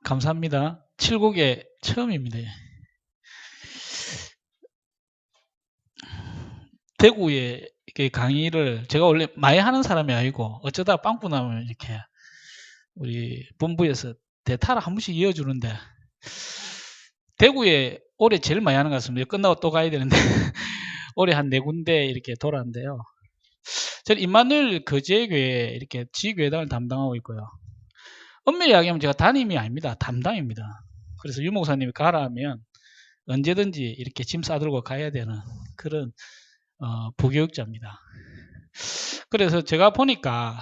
감사합니다. 7곡에 처음입니다. 대구에 이렇게 강의를 제가 원래 많이 하는 사람이 아니고 어쩌다 빵꾸 나면 이렇게 우리 본부에서 대타를 한 번씩 이어주는데 대구에 올해 제일 많이 하는 것 같습니다. 끝나고 또 가야 되는데 올해 한 4군데 이렇게 돌았는데요. 저는 임마누엘 거제교회 이렇게 지교회당을 담당하고 있고요. 엄밀히 이야기하면 제가 담임이 아닙니다. 담당입니다. 그래서 유 목사님이 가라 하면 언제든지 이렇게 짐 싸들고 가야 되는 그런 부교육자입니다. 그래서 제가 보니까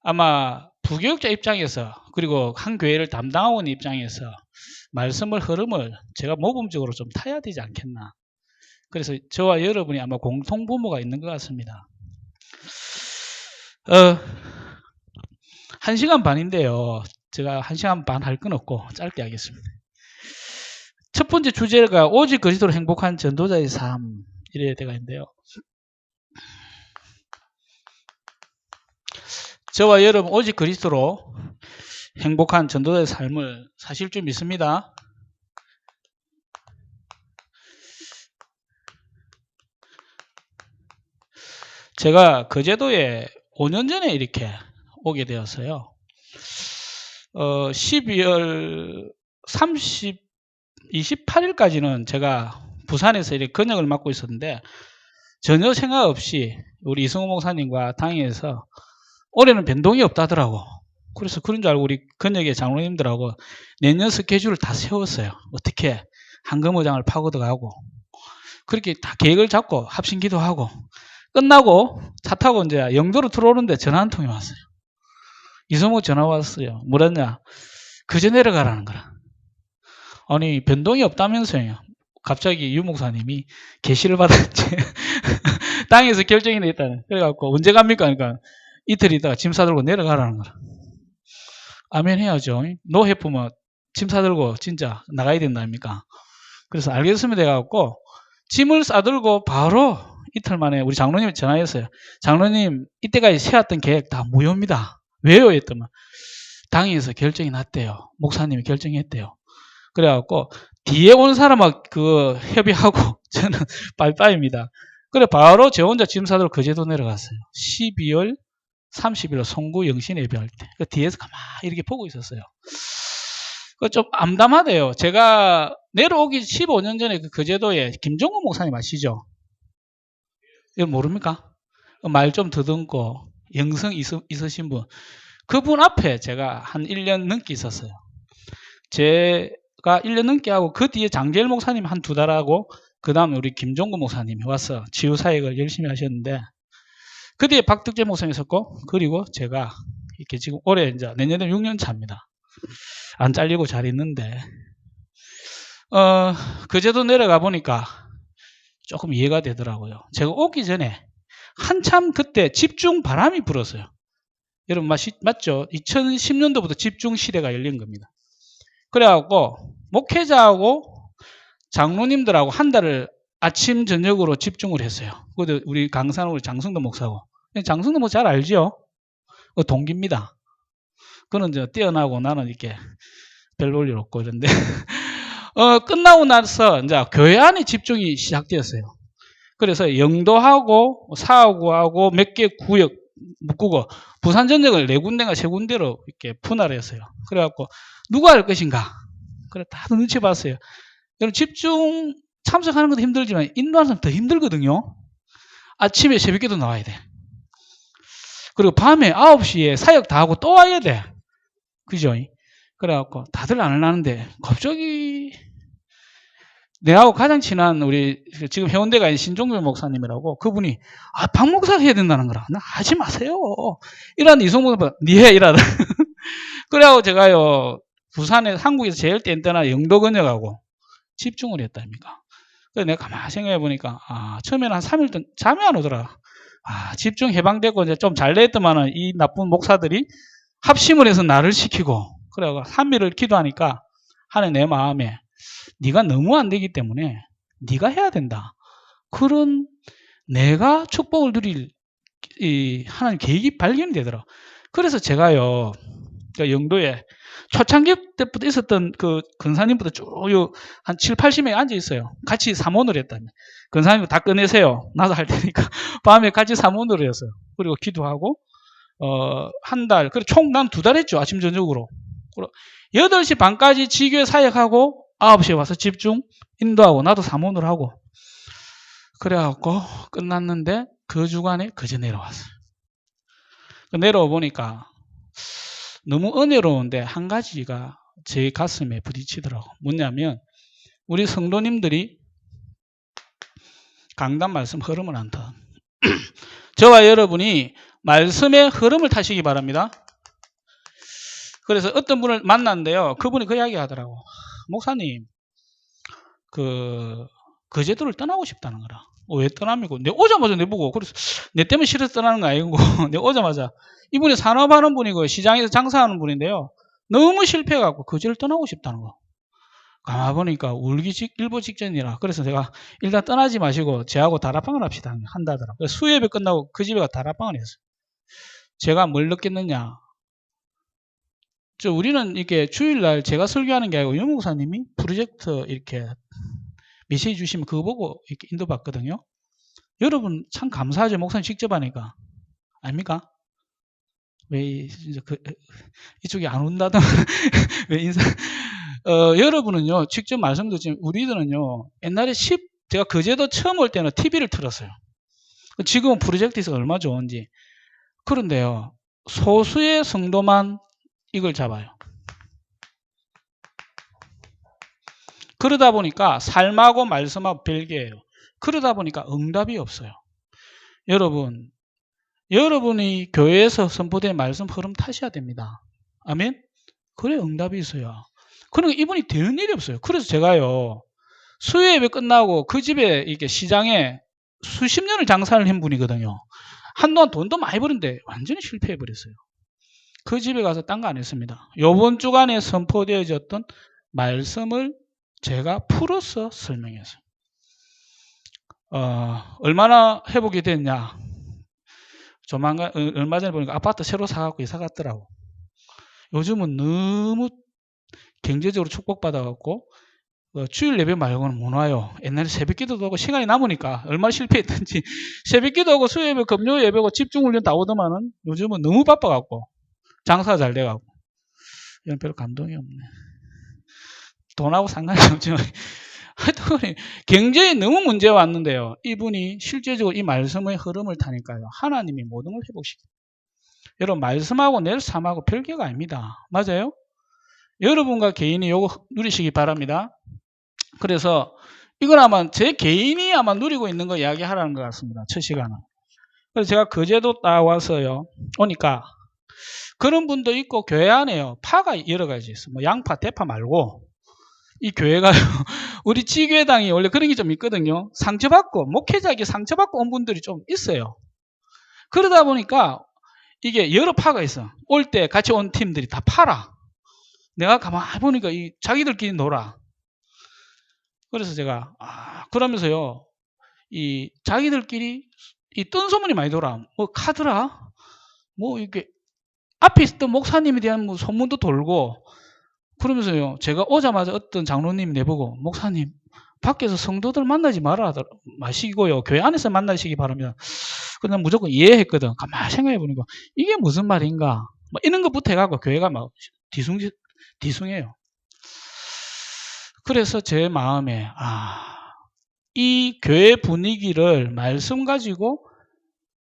아마 부교육자 입장에서 그리고 한 교회를 담당하고 있는 입장에서 말씀을 흐름을 제가 모범적으로 좀 타야 되지 않겠나. 그래서 저와 여러분이 아마 공통 부모가 있는 것 같습니다. 1시간 반인데요. 제가 1시간 반 할 건 없고 짧게 하겠습니다. 첫 번째 주제가 오직 그리스도로 행복한 전도자의 삶 이래야 되가 있는데요. 저와 여러분 오직 그리스도로 행복한 전도자의 삶을 사실 좀 믿습니다. 제가 거제도에 5년 전에 이렇게 오게 되었어요. 12월 28일까지는 제가 부산에서 이렇게 건역을 맡고 있었는데 전혀 생각 없이 우리 이승호 목사님과 당회에서 올해는 변동이 없다더라고. 그래서 그런 줄 알고 우리 건역의 장로님들하고 내년 스케줄을 다 세웠어요. 어떻게 한금의장을 파고 들어가고 그렇게 다 계획을 잡고 합심 기도하고 끝나고 차 타고 이제 영도로 들어오는데 전화 한 통이 왔어요. 이승호 전화 왔어요. 뭐랬냐? 그저 내려가라는 거라. 아니 변동이 없다면서요. 갑자기 유 목사님이 계시를 받았지. 땅에서 결정이 냈다는. 그래갖고 언제 갑니까? 그러니까 이틀 있다가 짐 싸들고 내려가라는 거라. 아멘 해야죠. 노회품은 짐 싸들고 진짜 나가야 된다 아닙니까? 그래서 알겠습니다 해갖고 짐을 싸들고 바로 이틀 만에 우리 장로님이 전화했어요. 장로님 이때까지 세웠던 계획 다 무효입니다. 왜요? 했더만 당에서 결정이 났대요. 목사님이 결정했대요. 그래갖고 뒤에 온 사람하고 그 협의하고 저는 빠이빠이입니다. 그래 바로 저 혼자 짐 싸들고 거제도 내려갔어요. 12월 30일 송구 영신 예배할 때. 그 뒤에서 가만히 이렇게 보고 있었어요. 좀 암담하대요. 제가 내려오기 15년 전에 그 거제도에 김종국 목사님 아시죠? 이거 모릅니까? 말 좀 더듬고 영성 있으신 분. 그분 앞에 제가 한 1년 넘게 있었어요. 제가 1년 넘게 하고 그 뒤에 장재일 목사님 한 2달 하고 그 다음에 우리 김종국 목사님이 와서 치유사역을 열심히 하셨는데 그 뒤에 박덕재 목사님 있었고 그리고 제가 이렇게 지금 올해 이제 내년에 6년 차입니다. 안 잘리고 잘 있는데 그제도 내려가 보니까 조금 이해가 되더라고요. 제가 오기 전에 한참 그때 집중 바람이 불었어요. 여러분 맞죠? 2010년도부터 집중 시대가 열린 겁니다. 그래갖고 목회자하고 장로님들하고 한 달을 아침 저녁으로 집중을 했어요. 그것도 우리 강산 우리 장성도 목사고 장성도 뭐 잘 알죠? 동기입니다. 그는 이제 뛰어나고 나는 이렇게 별 볼 일 없고 이런데 끝나고 나서 이제 교회 안에 집중이 시작되었어요. 그래서 영도하고 사구하고 몇 개 구역 묶고 부산 전역을 4군데가 3군데로 이렇게 분할을 했어요. 그래갖고 누가 할 것인가? 그래 다 눈치 봤어요. 여러분 집중 참석하는 것도 힘들지만 인도하는 사람 더 힘들거든요. 아침에 새벽에도 나와야 돼. 그리고 밤에 9시에 사역 다 하고 또 와야 돼. 그죠? 그래갖고 다들 안 하는데 갑자기 내하고 가장 친한 우리 지금 해운대가 아닌 신종교 목사님이라고 그분이 박 목사가 해야 된다는 거라. 나 하지 마세요. 이런 이성목 목사 니해 이러다. 그래갖고 제가요 부산에 한국에서 제일 뗀뗀한 영도 건역하고 집중을 했다니까. 그래서 내가 가만히 생각해 보니까 처음에는 한 3일 동안 잠이 안 오더라. 집중 해방되고 이제 좀 잘 됐더만은 이 나쁜 목사들이 합심을 해서 나를 시키고 그래갖고 3일을 기도하니까 하는 내 마음에 네가 너무 안 되기 때문에 네가 해야 된다. 그런 내가 축복을 누릴 하나님 계획이 발견이 되더라. 그래서 제가요 그러니까 영도에 초창기 때부터 있었던 그 근사님부터 쭉 한 7, 80명이 앉아 있어요. 같이 사모를 했다며. 근사님 다 꺼내세요. 나도 할 테니까. 밤에 같이 사모를 했어요. 그리고 기도하고 한 달, 그리고 총 난 2달 했죠. 아침 저녁으로. 8시 반까지 지교회 사역하고 9시에 와서 집중 인도하고 나도 사모를 하고 그래갖고 끝났는데 그 주간에 그제 내려왔어요. 내려와 보니까 너무 은혜로운데 한 가지가 제 가슴에 부딪히더라고. 뭐냐면 우리 성도님들이 강단 말씀 흐름을 안 타. 저와 여러분이 말씀의 흐름을 타시기 바랍니다. 그래서 어떤 분을 만났는데요. 그분이 그 이야기 하더라고. 목사님, 거제도를 떠나고 싶다는 거라. 왜 떠납니까? 내 오자마자 내보고, 그래서 내 때문에 싫어서 떠나는 거 아니고, 내 오자마자. 이분이 산업하는 분이고, 시장에서 장사하는 분인데요. 너무 실패해갖고, 거제를 떠나고 싶다는 거. 가만 보니까 일보 직전이라. 그래서 제가 일단 떠나지 마시고, 제하고 다락방을 합시다. 한다더라. 그래서 수요예배 끝나고 그 집에 가 다락방을 했어요. 제가 뭘 느꼈느냐. 우리는 이렇게 주일날 제가 설교하는 게 아니고, 유목사님이 프로젝트 이렇게 메시지 주시면 그거 보고 이렇게 인도받거든요. 여러분 참 감사하죠. 목사님 직접 하니까. 아닙니까? 왜 이쪽이 안 온다든 왜 인사 여러분은요 직접 말씀 듣지만 우리들은요 옛날에 제가 거제도 처음 올 때는 TV를 틀었어요. 지금은 프로젝트에서 얼마 좋은지. 그런데요 소수의 성도만 이걸 잡아요. 그러다 보니까 삶하고 말씀하고 별개예요. 그러다 보니까 응답이 없어요. 여러분이 교회에서 선포된 말씀 흐름 타셔야 됩니다. 아멘? 그래 응답이 있어요. 그러니까 이분이 되는 일이 없어요. 그래서 제가요 수요예배 끝나고 그 집에 이렇게 시장에 수십 년을 장사를 한 분이거든요. 한동안 돈도 많이 버는데 완전히 실패해버렸어요. 그 집에 가서 딴 거 안 했습니다. 요번 주간에 선포되어졌던 말씀을 제가 풀어서 설명했어요. 얼마나 회복이 됐냐. 조만간 얼마 전에 보니까 아파트 새로 사갖고 이사 갔더라고. 요즘은 너무 경제적으로 축복받아갖고 주일 예배 말고는 못 와요. 옛날에 새벽기도도 하고 시간이 남으니까 얼마나 실패했던지 새벽기도하고 수요예배, 금요예배고 집중훈련 다 오더만은 요즘은 너무 바빠갖고 장사가 잘 돼갖고 이건 별로 감동이 없네. 돈하고 상관이 없지만 하여튼 경제에 너무 문제가 왔는데요. 이분이 실제적으로 이 말씀의 흐름을 타니까요. 하나님이 모든 걸 회복시켜요. 여러분 말씀하고 내 삶하고 별개가 아닙니다. 맞아요? 여러분과 개인이 요거 누리시기 바랍니다. 그래서 이건 아마 제 개인이 아마 누리고 있는 거 이야기하라는 것 같습니다. 첫 시간은. 그래서 제가 거제도 딱 와서요. 오니까 그런 분도 있고 교회 안에요. 파가 여러 가지 있어요. 뭐 양파, 대파 말고 이 교회가요. 우리 지교회당이 원래 그런 게 좀 있거든요. 상처받고 목회자에게 상처받고 온 분들이 좀 있어요. 그러다 보니까 이게 여러 파가 있어. 올 때 같이 온 팀들이 다 팔아. 내가 가만히 보니까 이 자기들끼리 놀아. 그래서 제가 그러면서요. 이 자기들끼리 이 뜬 소문이 많이 돌아. 뭐 카드라 뭐 이렇게 앞에 있었던 목사님에 대한 뭐 소문도 돌고 그러면서요. 제가 오자마자 어떤 장로님이 내보고 목사님 밖에서 성도들 만나지 마시고요. 교회 안에서 만나시기 바랍니다. 그냥 무조건 이해했거든. 가만히 생각해 보니까 이게 무슨 말인가. 뭐 이런 것부터 해갖고 교회가 막 뒤숭해요. 그래서 제 마음에 이 교회 분위기를 말씀 가지고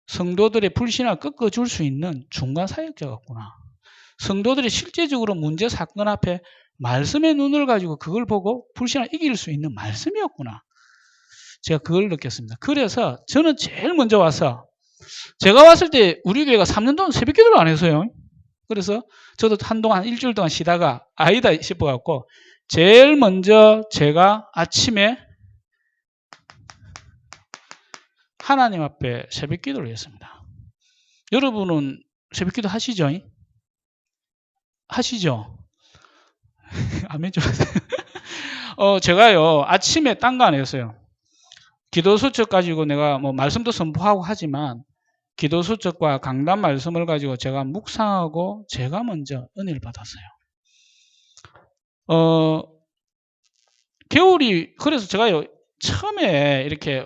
성도들의 불신을 꺾어줄 수 있는 중간 사역자 같구나. 성도들이 실제적으로 문제 사건 앞에 말씀의 눈을 가지고 그걸 보고 불신을 이길 수 있는 말씀이었구나. 제가 그걸 느꼈습니다. 그래서 저는 제일 먼저 와서 제가 왔을 때 우리 교회가 3년 동안 새벽 기도를 안 했어요. 그래서 저도 한동안 일주일 동안 쉬다가 아니다 싶어갖고 제일 먼저 제가 아침에 하나님 앞에 새벽 기도를 했습니다. 여러분은 새벽 기도 하시죠? 하시죠? 아멘 좀 하세요. 제가요, 아침에 딴 거 안 했어요. 기도 수첩 가지고 내가 뭐 말씀도 선포하고 하지만 기도 수첩과 강단 말씀을 가지고 제가 묵상하고 제가 먼저 은혜를 받았어요. 겨울이 그래서 제가요 처음에 이렇게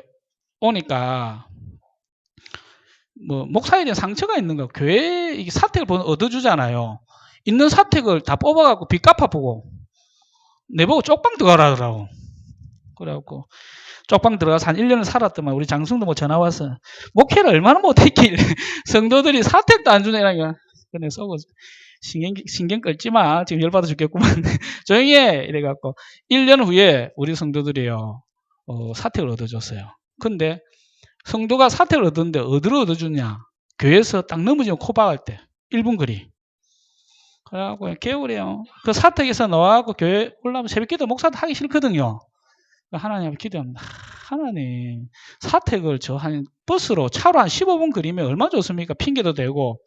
오니까 뭐 목사에 대한 상처가 있는 거 교회 이게 사택을 얻어주잖아요. 있는 사택을 다 뽑아갖고 빚 갚아보고 내보고 쪽방 들어가라더라고. 그래갖고 쪽방 들어가서 한 1년을 살았더만 우리 장승도 뭐 전화 와서 목회를 얼마나 못했길 성도들이 사택도 안 주네라니까. 그래 쏘고 신경 끌지 마. 지금 열받아 죽겠구만. 조용히 해. 이래갖고 1년 후에 우리 성도들이요 사택을 얻어줬어요. 근데 성도가 사택을 얻었는데 어디로 얻어주냐? 교회에서 딱 넘어지면 코 박을 때 1분 거리. 그래갖고 개울이요. 그 사택에서 나와갖고 교회 올라오면 새벽기도 목사도 하기 싫거든요. 하나님 앞에 기도합니다. 하나님 사택을 저 한 버스로 차로 한 15분 거리면 얼마나 좋습니까? 핑계도 되고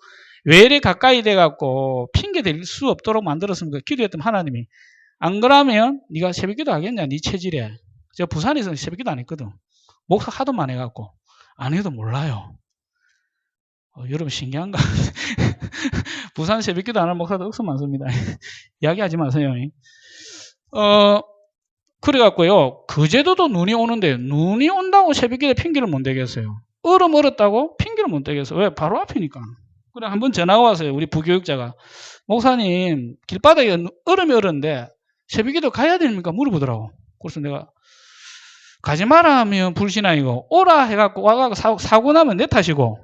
왜 이래 가까이 돼갖고 핑계 댈 수 없도록 만들었습니까? 기도했던 하나님이 안 그러면 네가 새벽기도 하겠냐? 네 체질에. 제가 부산에서는 새벽기도 안 했거든. 목사 하도만 해갖고 안 해도 몰라요. 여러분 신기한가? 부산 새벽기도 안 하는 목사도 억수 많습니다. 이야기하지 마세요. 그래갖고요. 그제도도 눈이 오는데 눈이 온다고 새벽기도 핑계를 못 대겠어요. 얼음 얼었다고 핑계를 못 대겠어요. 왜? 바로 앞이니까. 그래 한번 전화가 왔어요. 우리 부교육자가. 목사님 길바닥에 얼음이 얼었는데 새벽기도 가야 됩니까? 물어보더라고. 그래서 내가 가지 마라 하면 불신앙이고 오라 해갖고 와갖고 사고 나면 내 탓이고.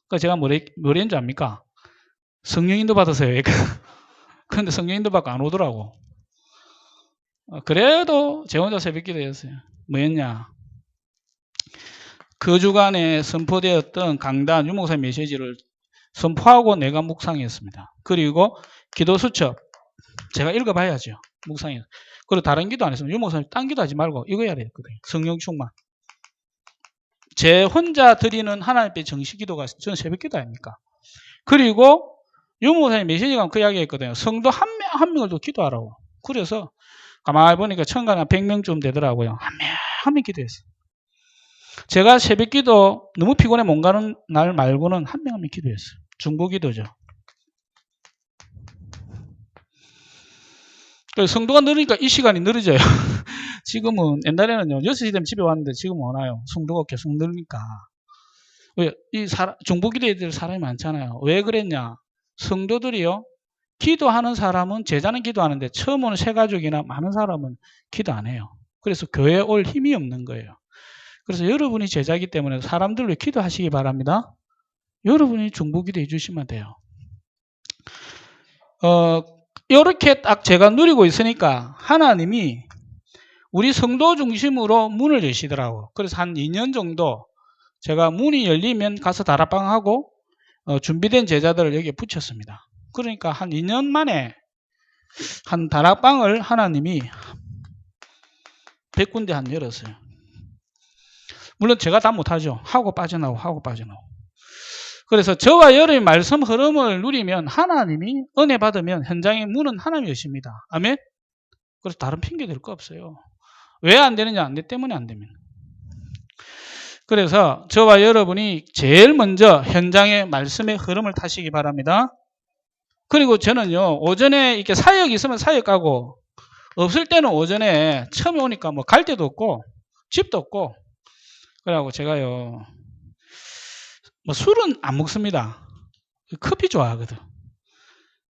그러니까 제가 뭐랬는 줄 압니까? 성령인도 받았어요. 그런데 성령인도 받고 안 오더라고. 그래도 제 혼자 새벽기도 했어요. 뭐였냐? 그 주간에 선포되었던 강단 유목사의 메시지를 선포하고 내가 묵상했습니다. 그리고 기도 수첩 제가 읽어봐야죠. 묵상해서. 그리고 다른 기도 안 했으면 유목사님 딴 기도 하지 말고 이거 해야 되거든요. 성령 충만. 제 혼자 드리는 하나님 앞에 정식 기도가 저는 새벽 기도 아닙니까? 그리고 유목사님 메시지가 그 이야기 했거든요. 성도 한 명 한 명을 더 기도하라고. 그래서 가만히 보니까 천간 한 100명쯤 되더라고요. 한 명 기도했어요. 제가 새벽 기도 너무 피곤해 못 가는 날 말고는 한 명 기도했어요. 중보 기도죠. 성도가 늘으니까 이 시간이 늘어져요. 지금은 옛날에는요 6시 되면 집에 왔는데 지금은 오나요? 성도가 계속 늘으니까. 왜? 중보 기도해야 될 사람이 많잖아요. 왜 그랬냐? 성도들이요 기도하는 사람은 제자는 기도하는데 처음 오는 새가족이나 많은 사람은 기도 안 해요. 그래서 교회에 올 힘이 없는 거예요. 그래서 여러분이 제자이기 때문에 사람들 왜 기도하시기 바랍니다. 여러분이 중보기도 해주시면 돼요. 이렇게 딱 제가 누리고 있으니까 하나님이 우리 성도 중심으로 문을 여시더라고요. 그래서 한 2년 정도 제가 문이 열리면 가서 다락방하고 준비된 제자들을 여기에 붙였습니다. 그러니까 한 2년 만에 한 다락방을 하나님이 100군데 한 열었어요. 물론 제가 다 못하죠. 하고 빠져나오고. 그래서 저와 여러분의 말씀 흐름을 누리면 하나님이 은혜 받으면 현장의 문은 하나님이 여십니다. 아멘? 그래서 다른 핑계 댈 거 없어요. 왜 안 되느냐? 내 때문에 안 됩니다. 그래서 저와 여러분이 제일 먼저 현장의 말씀의 흐름을 타시기 바랍니다. 그리고 저는요, 오전에 이렇게 사역이 있으면 사역 가고, 없을 때는 오전에 처음에 오니까 뭐 갈 데도 없고, 집도 없고, 그래갖고 제가요, 뭐 술은 안 먹습니다. 커피 좋아하거든.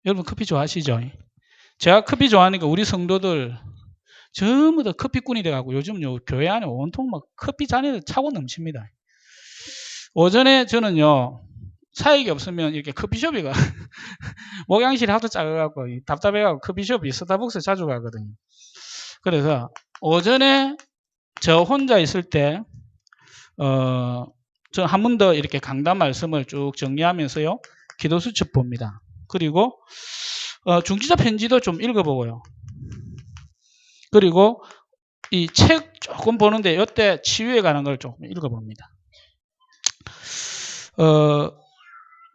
여러분 커피 좋아하시죠? 제가 커피 좋아하니까 우리 성도들 전부 다 커피꾼이 돼가고 요즘요 교회 안에 온통 막 커피 잔에 차고 넘칩니다. 오전에 저는요 사역이 없으면 이렇게 커피숍에 가 목양실이 하도 작아갖고 답답해갖고 커피숍이 스타벅스 자주 가거든요. 그래서 오전에 저 혼자 있을 때 저 한 번 더 이렇게 강단 말씀을 쭉 정리하면서요 기도 수첩 봅니다. 그리고 중지자 편지도 좀 읽어보고요. 그리고 이 책 조금 보는데 이때 치유에 관한 걸 조금 읽어봅니다.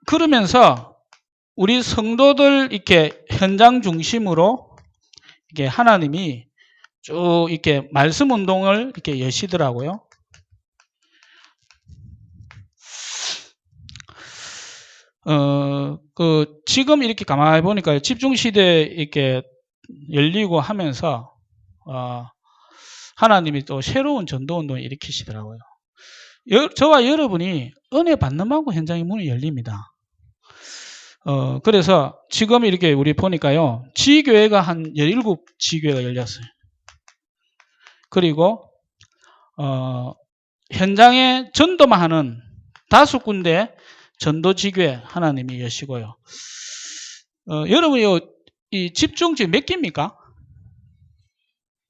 그러면서 우리 성도들 이렇게 현장 중심으로 이렇게 하나님이 쭉 이렇게 말씀 운동을 이렇게 여시더라고요. 지금 이렇게 가만히 보니까 집중시대 이렇게 열리고 하면서, 하나님이 또 새로운 전도운동을 일으키시더라고요. 저와 여러분이 은혜 받는 만큼 현장의 문이 열립니다. 그래서 지금 이렇게 우리 보니까요, 지교회가 한 17지교회가 열렸어요. 그리고, 현장에 전도만 하는 5군데 전도지교회 하나님이 여시고요. 여러분이 이 집중지 몇 개입니까?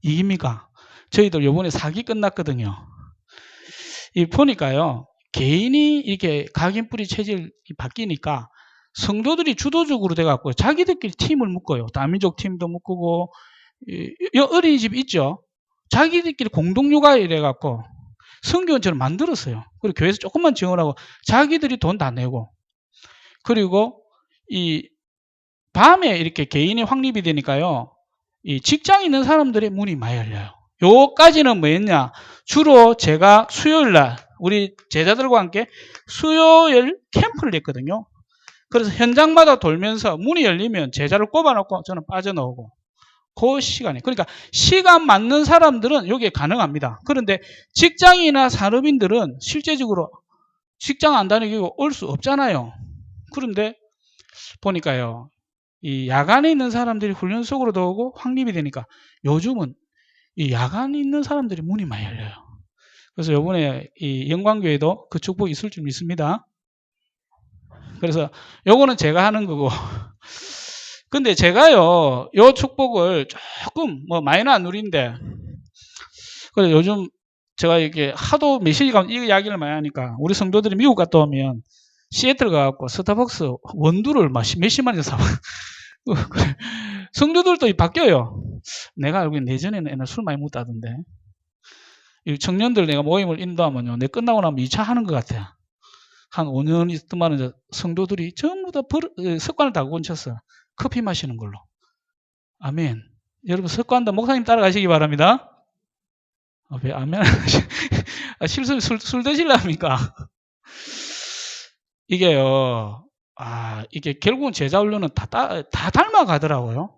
2기입니까? 저희들 요번에 4기 끝났거든요. 이 보니까요, 개인이 이렇게 각인뿌리 체질이 바뀌니까 성도들이 주도적으로 돼갖고 자기들끼리 팀을 묶어요. 다민족 팀도 묶고, 어린이집 있죠? 자기들끼리 공동육아 이래갖고 성교원처럼 만들었어요. 그리고 교회에서 조금만 지원하고 자기들이 돈 다 내고, 그리고 이 밤에 이렇게 개인이 확립이 되니까요, 이 직장에 있는 사람들의 문이 많이 열려요. 요까지는 뭐였냐? 주로 제가 수요일날 우리 제자들과 함께 수요일 캠프를 냈거든요. 그래서 현장마다 돌면서 문이 열리면 제자를 꼽아놓고 저는 빠져나오고, 그 시간에, 그러니까 시간 맞는 사람들은 여기에 가능합니다. 그런데 직장이나 산업인들은 실제적으로 직장 안 다니고 올 수 없잖아요. 그런데 보니까요, 이 야간에 있는 사람들이 훈련 속으로도 오고 확립이 되니까 요즘은 이 야간에 있는 사람들이 문이 많이 열려요. 그래서 요번에 이 영광교회도 그 축복이 있을 줄 믿습니다. 그래서 요거는 제가 하는 거고. 근데 제가요, 요 축복을 조금 많이는 안 누린데, 그래서 요즘 제가 이렇게 하도 메시지가 이 이야기를 많이 하니까 우리 성도들이 미국 갔다 오면 시애틀 가갖고 스타벅스 원두를 몇십만 원 사. 성도들도 바뀌어요. 내가 알기엔 예전에는 옛날 술 많이 먹다던데. 이 청년들 내가 모임을 인도하면요, 내 끝나고 나면 2차 하는 것 같아요. 한 5년 있더만 성도들이 전부 다 습관을 다 고쳤어. 커피 마시는 걸로. 아멘. 여러분 습관도 목사님 따라가시기 바랍니다. 왜 아멘? 실수 술 드시려합니까? 이게요. 이게 결국은 제자 훈련은 다 닮아가더라고요.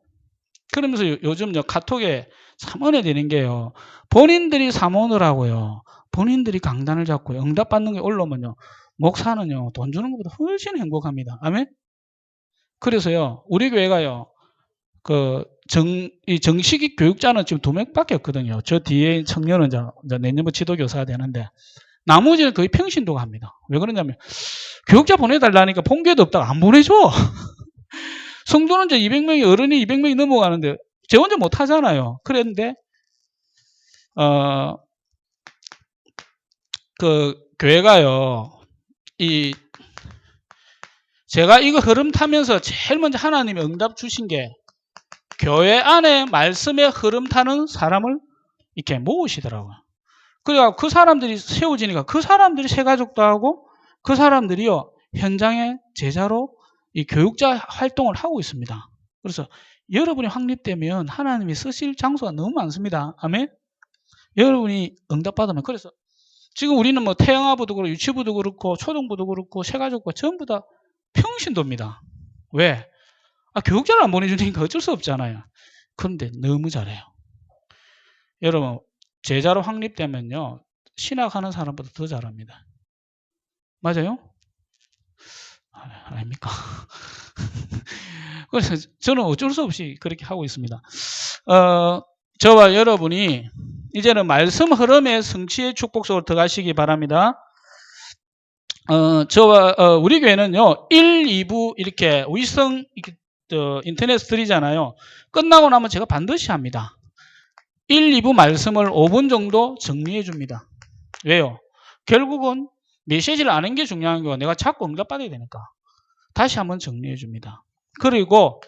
그러면서 요즘 카톡에 삼원에 되는 게요, 본인들이 삼원을 하고요, 본인들이 강단을 잡고 응답받는 게 올라오면요, 목사는요 돈 주는 것보다 훨씬 행복합니다. 아멘. 그래서요, 우리 교회가요, 이 정식이 교육자는 지금 2명밖에 없거든요. 저 뒤에 청년은 이제 내년부터 지도교사가 되는데, 나머지는 거의 평신도가 합니다. 왜 그러냐면, 교육자 보내달라니까 본교회도 없다가 안 보내줘. 성도는 이제 200명이, 어른이 200명이 넘어가는데, 제 혼자 못 하잖아요. 그랬는데, 교회가요, 제가 이거 흐름 타면서 제일 먼저 하나님이 응답 주신 게, 교회 안에 말씀의 흐름 타는 사람을 이렇게 모으시더라고요. 그래서 그 사람들이 세워지니까 그 사람들이 새가족도 하고, 그 사람들이요, 현장에 제자로 이 교육자 활동을 하고 있습니다. 그래서 여러분이 확립되면 하나님이 쓰실 장소가 너무 많습니다. 아멘. 여러분이 응답받으면, 그래서 지금 우리는 태영아부도 그렇고 유치부도 그렇고 초등부도 그렇고 새가족과 전부 다 평신도입니다. 왜? 교육자를 안 보내주니까 어쩔 수 없잖아요. 그런데 너무 잘해요. 여러분, 제자로 확립되면요, 신학하는 사람보다 더 잘합니다. 맞아요? 아닙니까? 그래서 저는 어쩔 수 없이 그렇게 하고 있습니다. 저와 여러분이 이제는 말씀 흐름의 성취의 축복 속으로 들어가시기 바랍니다. 우리 교회는요, 1, 2부 이렇게 위성 인터넷 드리잖아요. 끝나고 나면 제가 반드시 합니다. 1, 2부 말씀을 5분 정도 정리해 줍니다. 왜요? 결국은 메시지를 아는 게 중요한 거고, 내가 자꾸 응답받아야 되니까. 다시 한번 정리해 줍니다. 그리고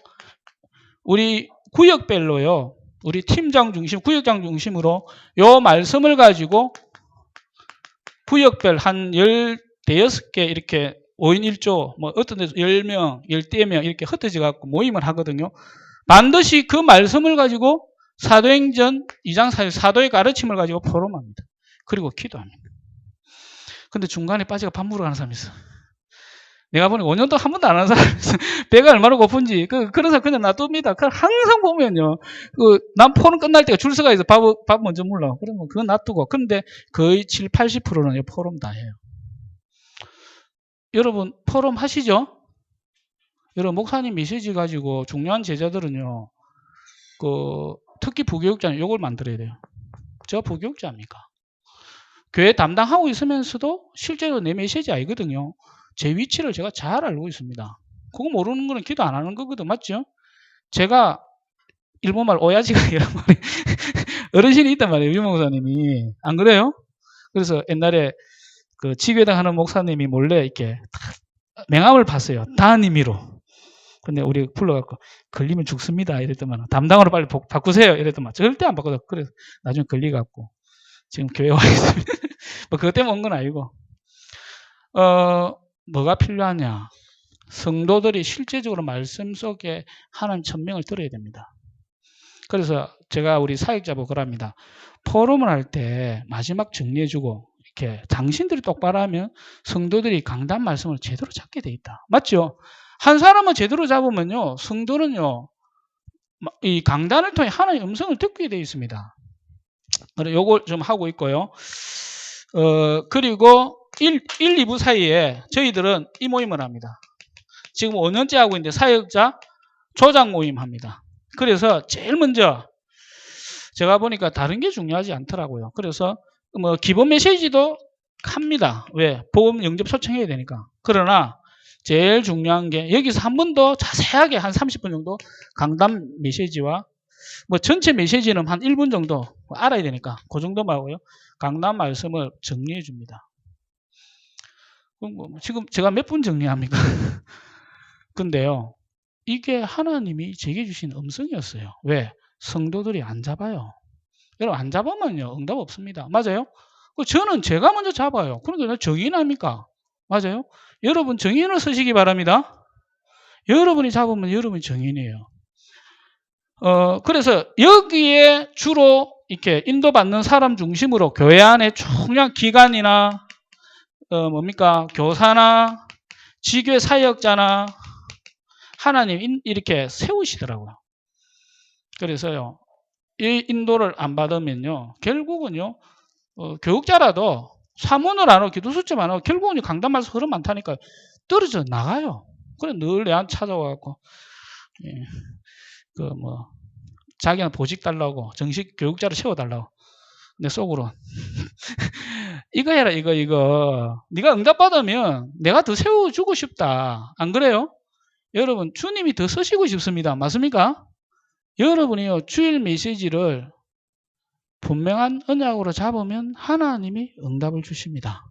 우리 구역별로요, 우리 팀장 중심, 구역장 중심으로 요 말씀을 가지고 구역별 한 15개 이렇게 5인 1조, 어떤 데서 10명, 10명 이렇게 흩어져 갖고 모임을 하거든요. 반드시 그 말씀을 가지고 사도행전 2장 4절 사도의 가르침을 가지고 포럼합니다. 그리고 기도합니다. 근데 중간에 빠지가 밥 먹으러 가는 사람이 있어. 내가 보니 5년 동안 한 번도 안 하는 사람, 배가 얼마나 고픈지, 그런 사람 그냥 놔둡니다. 항상 보면요. 난 포럼 끝날 때가 줄 서가 있어. 밥 먼저 물러. 그러면 그건 놔두고. 그런데 거의 7, 80%는 포럼 다 해요. 여러분, 포럼 하시죠? 여러분, 목사님 메시지 가지고 중요한 제자들은요, 특히 부교육자는 이걸 만들어야 돼요. 저 부교육자입니까? 교회 담당하고 있으면서도 실제로 내 메시지 아니거든요. 제 위치를 제가 잘 알고 있습니다. 그거 모르는 거는 기도 안 하는 거거든. 맞죠? 제가 일본말 오야지가 이란 말이 어르신이 있단 말이에요. 유 목사님이. 안 그래요? 그래서 옛날에 지교당 하는 목사님이 몰래 이렇게 명함을 팠어요. 다님이로. 근데 우리 불러갖고 걸리면 죽습니다. 이랬더만 담당으로 빨리 바꾸세요. 이랬더만 절대 안 바꿔서 그래서 나중에 걸리갖고 지금 교회 와 있습니다. 뭐 그것 때문에 온 건 아니고 뭐가 필요하냐? 성도들이 실제적으로 말씀 속에 하나님 천명을 들어야 됩니다. 그래서 제가 우리 사역자 보고 그럽니다. 포럼을 할 때 마지막 정리해주고 이렇게 당신들이 똑바로 하면 성도들이 강단 말씀을 제대로 잡게 돼 있다. 맞죠? 한 사람은 제대로 잡으면요, 성도는요, 이 강단을 통해 하나님의 음성을 듣게 돼 있습니다. 그래서 요걸 좀 하고 있고요. 그리고 1, 2부 사이에 저희들은 이 모임을 합니다. 지금 5년째 하고 있는데 사역자 조장 모임 합니다. 그래서 제일 먼저 제가 보니까 다른 게 중요하지 않더라고요. 그래서 뭐 기본 메시지도 합니다. 왜? 보험 영접 초청해야 되니까. 그러나 제일 중요한 게 여기서 한 번 더 자세하게 한 30분 정도 강단 메시지와 뭐 전체 메시지는 한 1분 정도 알아야 되니까 그 정도만 하고요. 강단 말씀을 정리해 줍니다. 지금 제가 몇 분 정리합니까? 근데요. 이게 하나님이 제게 주신 음성이었어요. 왜? 성도들이 안 잡아요. 여러분 안 잡으면요. 응답 없습니다. 맞아요? 저는 제가 먼저 잡아요. 그러니까 정인합니까? 맞아요? 여러분 정인을 쓰시기 바랍니다. 여러분이 잡으면 여러분이 정인이에요. 그래서 여기에 주로 이렇게 인도받는 사람 중심으로 교회 안에 중요한 기관이나 뭡니까? 교사나 지교회 사역자나 하나님 이렇게 세우시더라고요. 그래서요. 이 인도를 안 받으면요. 결국은요. 교육자라도 사문을 안 하고 기도 수첩 안 하고 결국은 강단 말씀 흐름 많다니까 떨어져 나가요. 그래 늘 내한테 찾아와갖고 예, 자기는 보직 달라고 정식 교육자를 채워달라고 내 속으로 이거 해라 이거 네가 응답 받으면 내가 더 세워주고 싶다. 안 그래요? 여러분 주님이 더 쓰시고 싶습니다. 맞습니까? 여러분이요 주일 메시지를 분명한 언약으로 잡으면 하나님이 응답을 주십니다.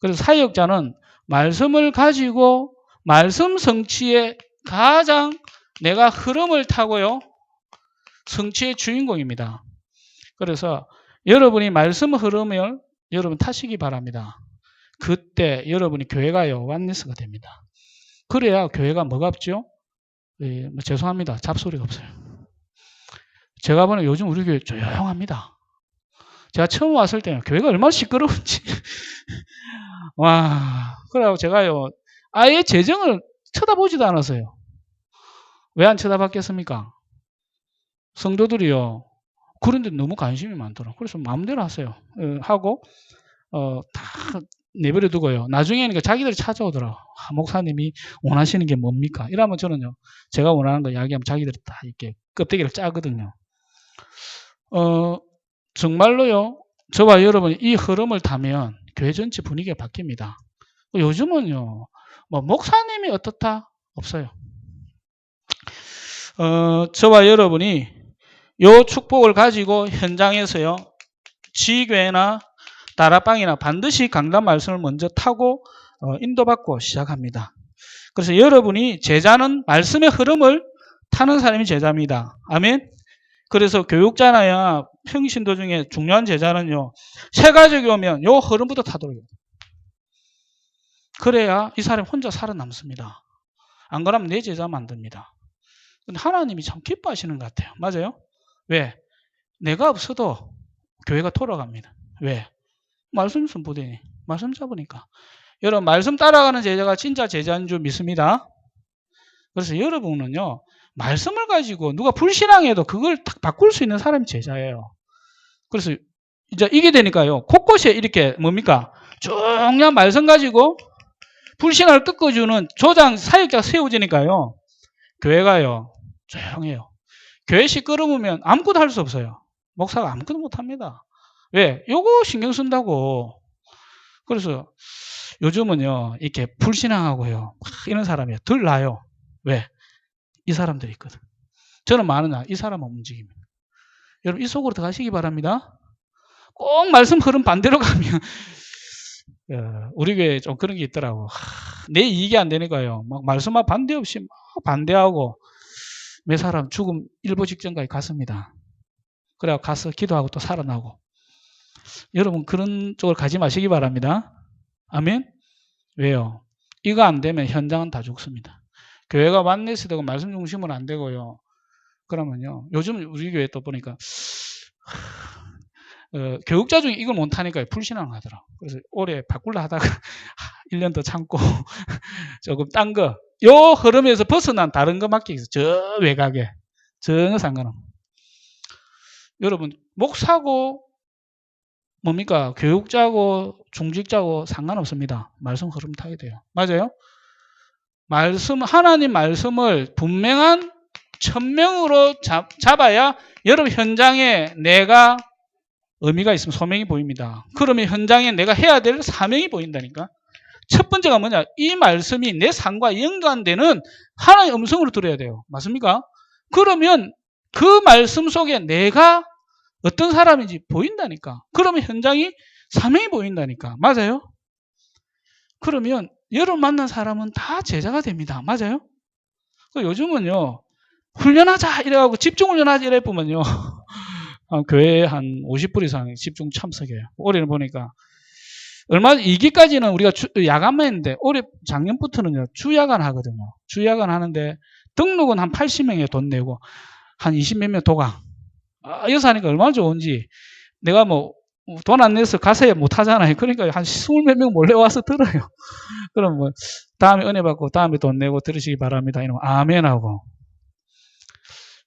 그래서 사역자는 말씀을 가지고 말씀 성취에 가장 내가 흐름을 타고요 성취의 주인공입니다. 그래서 여러분이 말씀 흐름을 여러분 타시기 바랍니다. 그때 여러분이 교회가요 완네스가 됩니다. 그래야 교회가 뭐가 없죠? 예, 죄송합니다. 잡소리가 없어요. 제가 보는 요즘 우리 교회 조용합니다. 제가 처음 왔을 때는 교회가 얼마나 시끄러운지. 와, 그래서 제가요, 아예 재정을 쳐다보지도 않았어요. 왜 안 쳐다봤겠습니까? 성도들이요, 그런데 너무 관심이 많더라고요. 그래서 마음대로 하세요. 하고, 다 내버려 두고요. 나중에는 자기들이 찾아오더라고요. 목사님이 원하시는 게 뭡니까? 이러면 저는요, 제가 원하는 거 이야기하면 자기들이 다 이렇게 껍데기를 짜거든요. 정말로요, 저와 여러분이 이 흐름을 타면 교회 전체 분위기가 바뀝니다. 요즘은요, 목사님이 어떻다? 없어요. 저와 여러분이 요 축복을 가지고 현장에서요, 지교회나 다락방이나 반드시 강단 말씀을 먼저 타고 인도받고 시작합니다. 그래서 여러분이 제자는 말씀의 흐름을 타는 사람이 제자입니다. 아멘. 그래서 교육자나 평신도 중에 중요한 제자는요. 세 가족이 오면 요 흐름부터 타도록 해요. 그래야 이 사람이 혼자 살아남습니다. 안 그러면 내 제자 만듭니다. 근데 하나님이 참 기뻐하시는 것 같아요. 맞아요? 왜? 내가 없어도 교회가 돌아갑니다. 왜? 말씀 선포되니. 말씀 잡으니까. 여러분 말씀 따라가는 제자가 진짜 제자인 줄 믿습니다. 그래서 여러분은요. 말씀을 가지고 누가 불신앙해도 그걸 딱 바꿀 수 있는 사람이 제자예요. 그래서 이제 이게 되니까요. 곳곳에 이렇게 뭡니까? 중요한 말씀 가지고 불신앙을 꺾어주는 조장 사역자가 세워지니까요. 교회가요. 조용해요. 교회 시끄러우면 아무것도 할 수 없어요. 목사가 아무것도 못합니다. 왜? 요거 신경 쓴다고. 그래서 요즘은요. 이렇게 불신앙하고요. 이런 사람이 덜 나요. 왜? 이 사람들이 있거든. 저는 많으나 이 사람은 움직입니다. 여러분 이 속으로 들어가시기 바랍니다. 꼭 말씀 흐름 반대로 가면 우리 교회에 좀 그런 게 있더라고. 내 이익이 안 되니까요. 막 말씀과 반대 없이 막 반대하고 몇 사람 죽음 일보 직전까지 갔습니다. 그래 가서 기도하고 또 살아나고. 여러분 그런 쪽으로 가지 마시기 바랍니다. 아멘. 왜요? 이거 안 되면 현장은 다 죽습니다. 교회가 완내스 되고 말씀 중심은 안 되고요. 그러면요. 요즘 우리 교회 또 보니까 교육자 중에 이걸 못하니까 불신앙하더라. 그래서 올해 바꾸려 하다가 1년 더 참고 조금 딴 거, 요 흐름에서 벗어난 다른 거 맡기겠어. 저 외곽에. 전혀 상관없어. 여러분, 목사고, 뭡니까? 교육자고, 중직자고 상관없습니다. 말씀 흐름 타야 돼요. 맞아요? 하나님 말씀을 분명한 천명으로 잡아야 여러분 현장에 내가 의미가 있으면 소명이 보입니다. 그러면 현장에 내가 해야 될 사명이 보인다니까. 첫 번째가 뭐냐? 이 말씀이 내 삶과 연관되는 하나님의 음성으로 들어야 돼요. 맞습니까? 그러면 그 말씀 속에 내가 어떤 사람인지 보인다니까. 그러면 현장이 사명이 보인다니까. 맞아요? 그러면 여러분 만난 사람은 다 제자가 됩니다. 맞아요? 요즘은요. 훈련하자 이래가지고 집중훈련하자 이래 보면요. 교회에 한 50불 이상 집중 참석해요. 올해는 보니까 얼마 2기까지는 우리가 야간만 했는데 올해 작년부터는요 주야간 하거든요. 주야간 하는데 등록은 한 80명에 돈 내고 한 20몇 명 도강. 여기서 하니까 얼마나 좋은지. 내가 뭐 돈 안 내서 가서 못 하잖아요. 그러니까 한 20몇 명 몰래 와서 들어요. 그럼 뭐 다음에 은혜 받고 다음에 돈 내고 들으시기 바랍니다. 이러면 아멘 하고.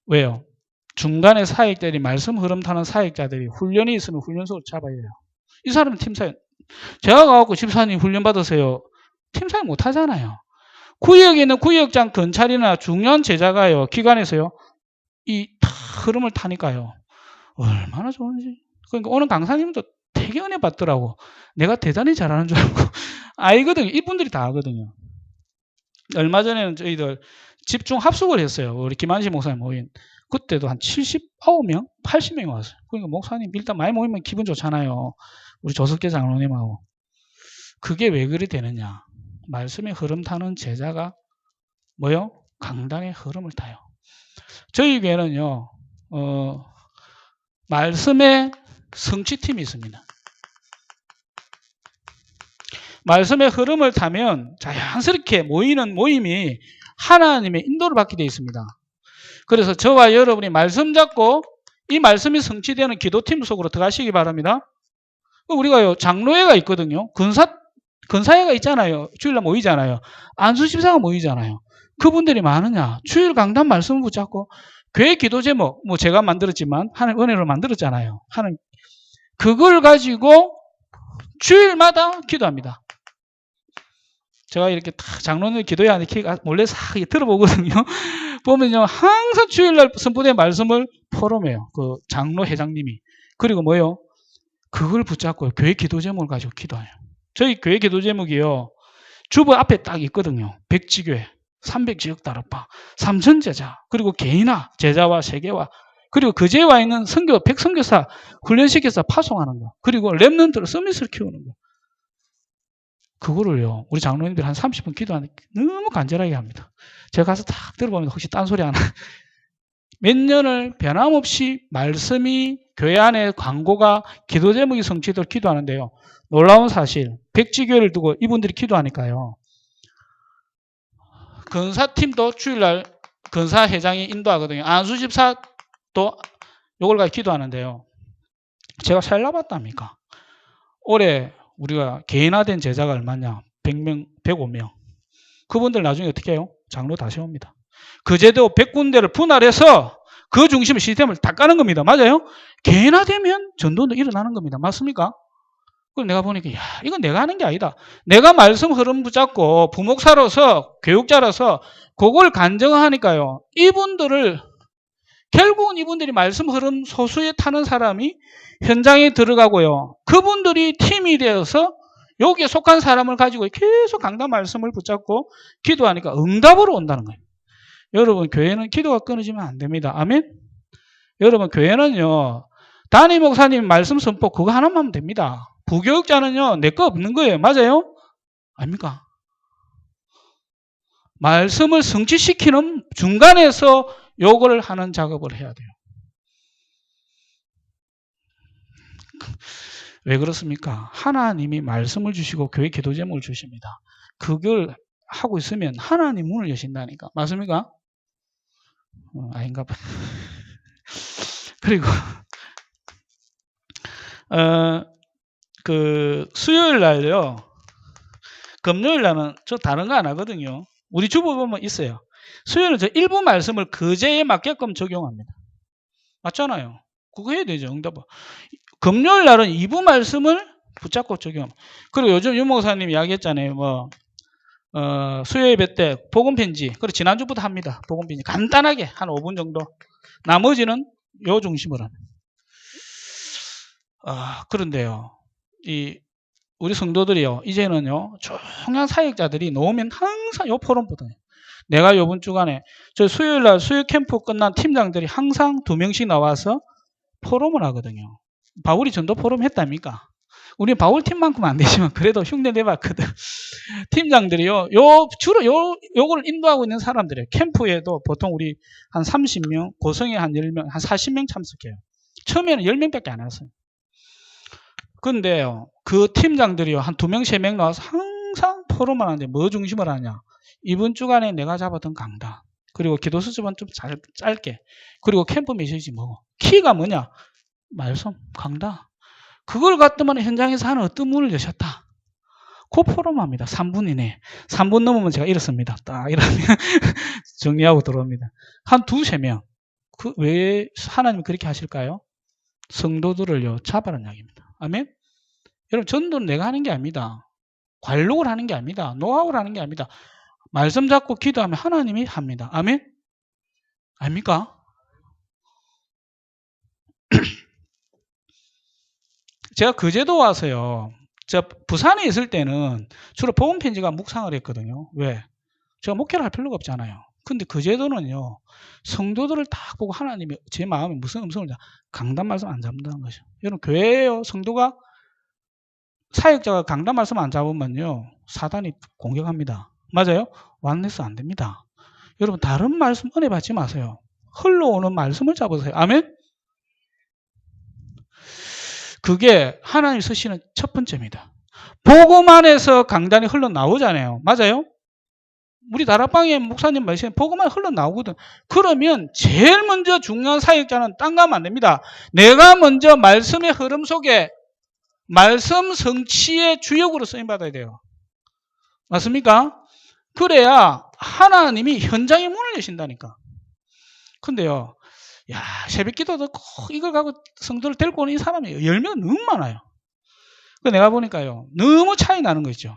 왜요? 중간에 사역자들이 말씀 흐름 타는 사역자들이 훈련이 있으면 훈련소를 잡아야 해요. 이 사람은 팀사역. 제가 가갖고 집사님 훈련 받으세요. 팀사역 못 하잖아요. 구역에 있는 구역장 건찰이나 중요한 제자가요. 기관에서요. 이 흐름을 타니까요. 얼마나 좋은지. 그러니까 오늘 강사님도 되게 은혜 받더라고. 내가 대단히 잘하는 줄 알고. 알거든요. 이분들이 다 알거든요. 얼마 전에는 저희들 집중 합숙을 했어요. 우리 김한시 목사님 모인. 그때도 한 79명, 80명이 왔어요. 그러니까 목사님 일단 많이 모이면 기분 좋잖아요. 우리 조석계 장로님하고. 그게 왜 그리 되느냐. 말씀의 흐름 타는 제자가 뭐요? 강단의 흐름을 타요. 저희 교회는요. 말씀의 성취팀이 있습니다. 말씀의 흐름을 타면 자연스럽게 모이는 모임이 하나님의 인도를 받게 되어 있습니다. 그래서 저와 여러분이 말씀 잡고 이 말씀이 성취되는 기도팀 속으로 들어가시기 바랍니다. 우리가요 장로회가 있거든요. 근사회가 있잖아요. 주일날 모이잖아요. 안수집사가 모이잖아요. 그분들이 많으냐? 주일 강단 말씀을 붙잡고 교회 기도 제목 뭐 제가 만들었지만 하나님 은혜로 만들었잖아요. 하는 그걸 가지고 주일마다 기도합니다. 제가 이렇게 딱 장로님 기도해야 하는데 몰래 싹 들어보거든요. 보면요 항상 주일날 선포된 말씀을 포럼해요. 그 장로 회장님이. 그리고 뭐요? 그걸 붙잡고 교회 기도 제목을 가지고 기도해요. 저희 교회 기도 제목이요. 주보 앞에 딱 있거든요. 백지교회, 300지역 다락방, 삼천제자, 그리고 개인화, 제자와 세계화, 그리고 그제에 와 있는 백선교사 훈련시켜서 파송하는 거, 그리고 랩런트로 서밋을 키우는 거. 그거를요, 우리 장로님들 한 30분 기도하는데 너무 간절하게 합니다. 제가 가서 딱 들어보면 혹시 딴소리 하나. 몇 년을 변함없이 말씀이 교회 안에 광고가 기도 제목이 성취되도록 기도하는데요. 놀라운 사실, 백지교회를 두고 이분들이 기도하니까요. 근사팀도 주일날 근사회장이 인도하거든요. 안수집사도 요걸 가지고 기도하는데요. 제가 잘 나봤답니까? 올해 우리가 개인화된 제자가 얼마냐? 100명, 105명. 그분들 나중에 어떻게 해요? 장로 다 세웁니다. 그 제도 100군데를 분할해서 그 중심의 시스템을 다 까는 겁니다. 맞아요? 개인화되면 전도도 일어나는 겁니다. 맞습니까? 그럼 내가 보니까, 야, 이건 내가 하는 게 아니다. 내가 말씀 흐름 붙잡고 부목사로서, 교육자로서 그걸 간증하니까요. 결국은 이분들이 말씀 흐름 소수에 타는 사람이 현장에 들어가고요. 그분들이 팀이 되어서 여기에 속한 사람을 가지고 계속 강단 말씀을 붙잡고 기도하니까 응답으로 온다는 거예요. 여러분, 교회는 기도가 끊어지면 안 됩니다. 아멘? 여러분, 교회는요, 담임 목사님 말씀 선포 그거 하나만 하면 됩니다. 부교육자는요, 내 거 없는 거예요. 맞아요? 아닙니까? 말씀을 성취시키는 중간에서 요거를 하는 작업을 해야 돼요. 왜 그렇습니까? 하나님이 말씀을 주시고 교회 기도 제목을 주십니다. 그걸 하고 있으면 하나님 문을 여신다니까. 맞습니까? 아닌가 봐. 그리고 수요일 날요. 금요일 날은 저 다른 거 안 하거든요. 우리 주부 보면 있어요. 수요일은 저 일부 말씀을 그제에 맞게끔 적용합니다. 맞잖아요. 그거 해야 되죠. 응답은. 금요일 날은 2부 말씀을 붙잡고 적용. 그리고 요즘 유 목사님 이야기했잖아요. 수요 예배 때 복음 편지. 그리고 지난주부터 합니다. 복음 편지 간단하게 한 5분 정도. 나머지는 요 중심으로 합니다. 그런데요. 우리 성도들이요. 이제는요. 중요한 사역자들이 놓으면 항상 요 포럼부터 해요. 내가 요번 주간에 저 수요일 날 수요 캠프 끝난 팀장들이 항상 2명씩 나와서 포럼을 하거든요. 바울이 전도 포럼 했답니까? 우리 바울 팀만큼 안 되지만 그래도 흉내 내봤거든. 팀장들이요. 주로 요걸 인도하고 있는 사람들이에요. 캠프에도 보통 우리 한 30명, 고성에 한 10명, 한 40명 참석해요. 처음에는 10명밖에 안 왔어요. 근데요. 그 팀장들이요. 한 2명, 3명 나와서 항상 포럼을 하는데 뭐 중심을 하냐? 이번 주간에 내가 잡았던 강단. 그리고 기도 수첩은 좀 짧게. 그리고 캠프 메시지 뭐고. 키가 뭐냐? 말씀, 강단. 그걸 갖다만 현장에서 하는 어떤 문을 여셨다. 그 포럼합니다. 3분 이내. 3분 넘으면 제가 이렇습니다. 딱 이러면 정리하고 들어옵니다. 한 2-3명. 왜 하나님이 그렇게 하실까요? 성도들을요, 잡아라는 이야기입니다. 아멘? 여러분, 전도는 내가 하는 게 아닙니다. 관록을 하는 게 아닙니다. 노하우를 하는 게 아닙니다. 말씀 잡고 기도하면 하나님이 합니다. 아멘? 아닙니까? 제가 그제도 와서요. 제가 부산에 있을 때는 주로 복음 편지가 묵상을 했거든요. 왜? 제가 목회를 할 필요가 없잖아요. 근데 그제도는요. 성도들을 딱 보고 하나님이 제 마음에 무슨 음성을 강단 말씀 안 잡는다는 거죠. 여러분 교회에요. 성도가 사역자가 강단 말씀 안 잡으면요. 사단이 공격합니다. 맞아요? 완내스 안 됩니다. 여러분 다른 말씀 은혜 받지 마세요. 흘러오는 말씀을 잡으세요. 아멘? 그게 하나님 쓰시는 첫 번째입니다. 복음 안에서 강단이 흘러나오잖아요. 맞아요? 우리 다락방에 목사님 말씀에 복음 안에 흘러나오거든. 그러면 제일 먼저 중요한 사역자는 딴 거 하면 안 됩니다. 내가 먼저 말씀의 흐름 속에 말씀 성취의 주역으로 쓰임받아야 돼요. 맞습니까? 그래야 하나님이 현장의 문을 여신다니까. 근데요. 야, 새벽 기도도 꼭 이걸 갖고 성도를 데리고 오는 이 사람이 10명 너무 많아요. 내가 보니까요. 너무 차이 나는 거죠.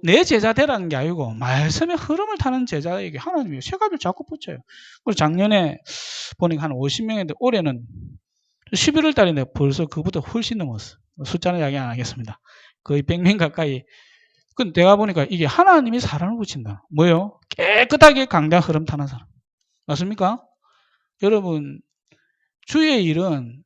내 제자 되라는 게 아니고 말씀의 흐름을 타는 제자에게 하나님이 세 가지를 자꾸 붙여요. 그리고 작년에 보니까 한 50명인데 올해는 11월 달인데 벌써 그보다 훨씬 넘었어. 숫자는 이야기 안 하겠습니다. 거의 100명 가까이. 근데 내가 보니까 이게 하나님이 사람을 붙인다. 뭐요? 깨끗하게 강단 흐름 타는 사람. 맞습니까? 여러분 주의 일은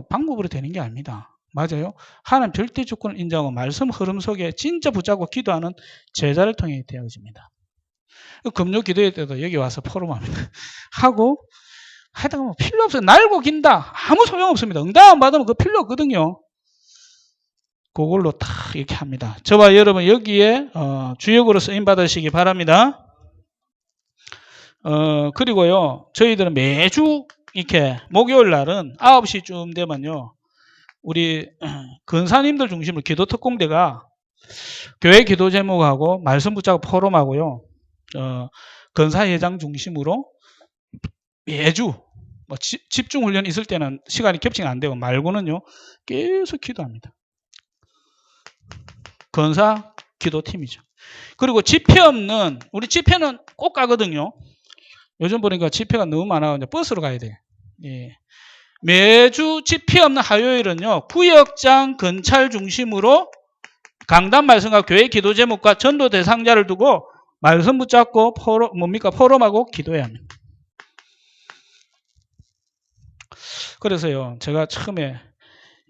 방법으로 되는 게 아닙니다. 맞아요? 하나님 절대 주권을 인정하고 말씀 흐름 속에 진짜 붙잡고 기도하는 제자를 통해 되어집니다. 금요 기도회 때도 여기 와서 포럼합니다. 하고 하다가 뭐 필요 없어요. 날고 긴다. 아무 소용없습니다. 응답 안 받으면 그거 필요 없거든요. 그걸로 딱 이렇게 합니다. 저와 여러분 여기에 주역으로 쓰임 받으시기 바랍니다. 그리고요 저희들은 매주 이렇게 목요일 날은 9시쯤 되면요 우리 근사님들 중심으로 기도 특공대가 교회 기도 제목하고 말씀 붙잡고 포럼하고요. 건사회장 중심으로 매주 뭐 집중 훈련 있을 때는 시간이 겹치가 안 되고 말고는요 계속 기도합니다. 건사 기도팀이죠. 그리고 집회 없는 우리 집회는 꼭 가거든요. 요즘 보니까 집회가 너무 많아 이제 버스로 가야 돼. 예. 매주 집회 없는 화요일은요 구역장 건찰 중심으로 강단 말씀과 교회 기도 제목과 전도 대상자를 두고 말씀 붙잡고 포럼하고 기도해야 합니다. 그래서요 제가 처음에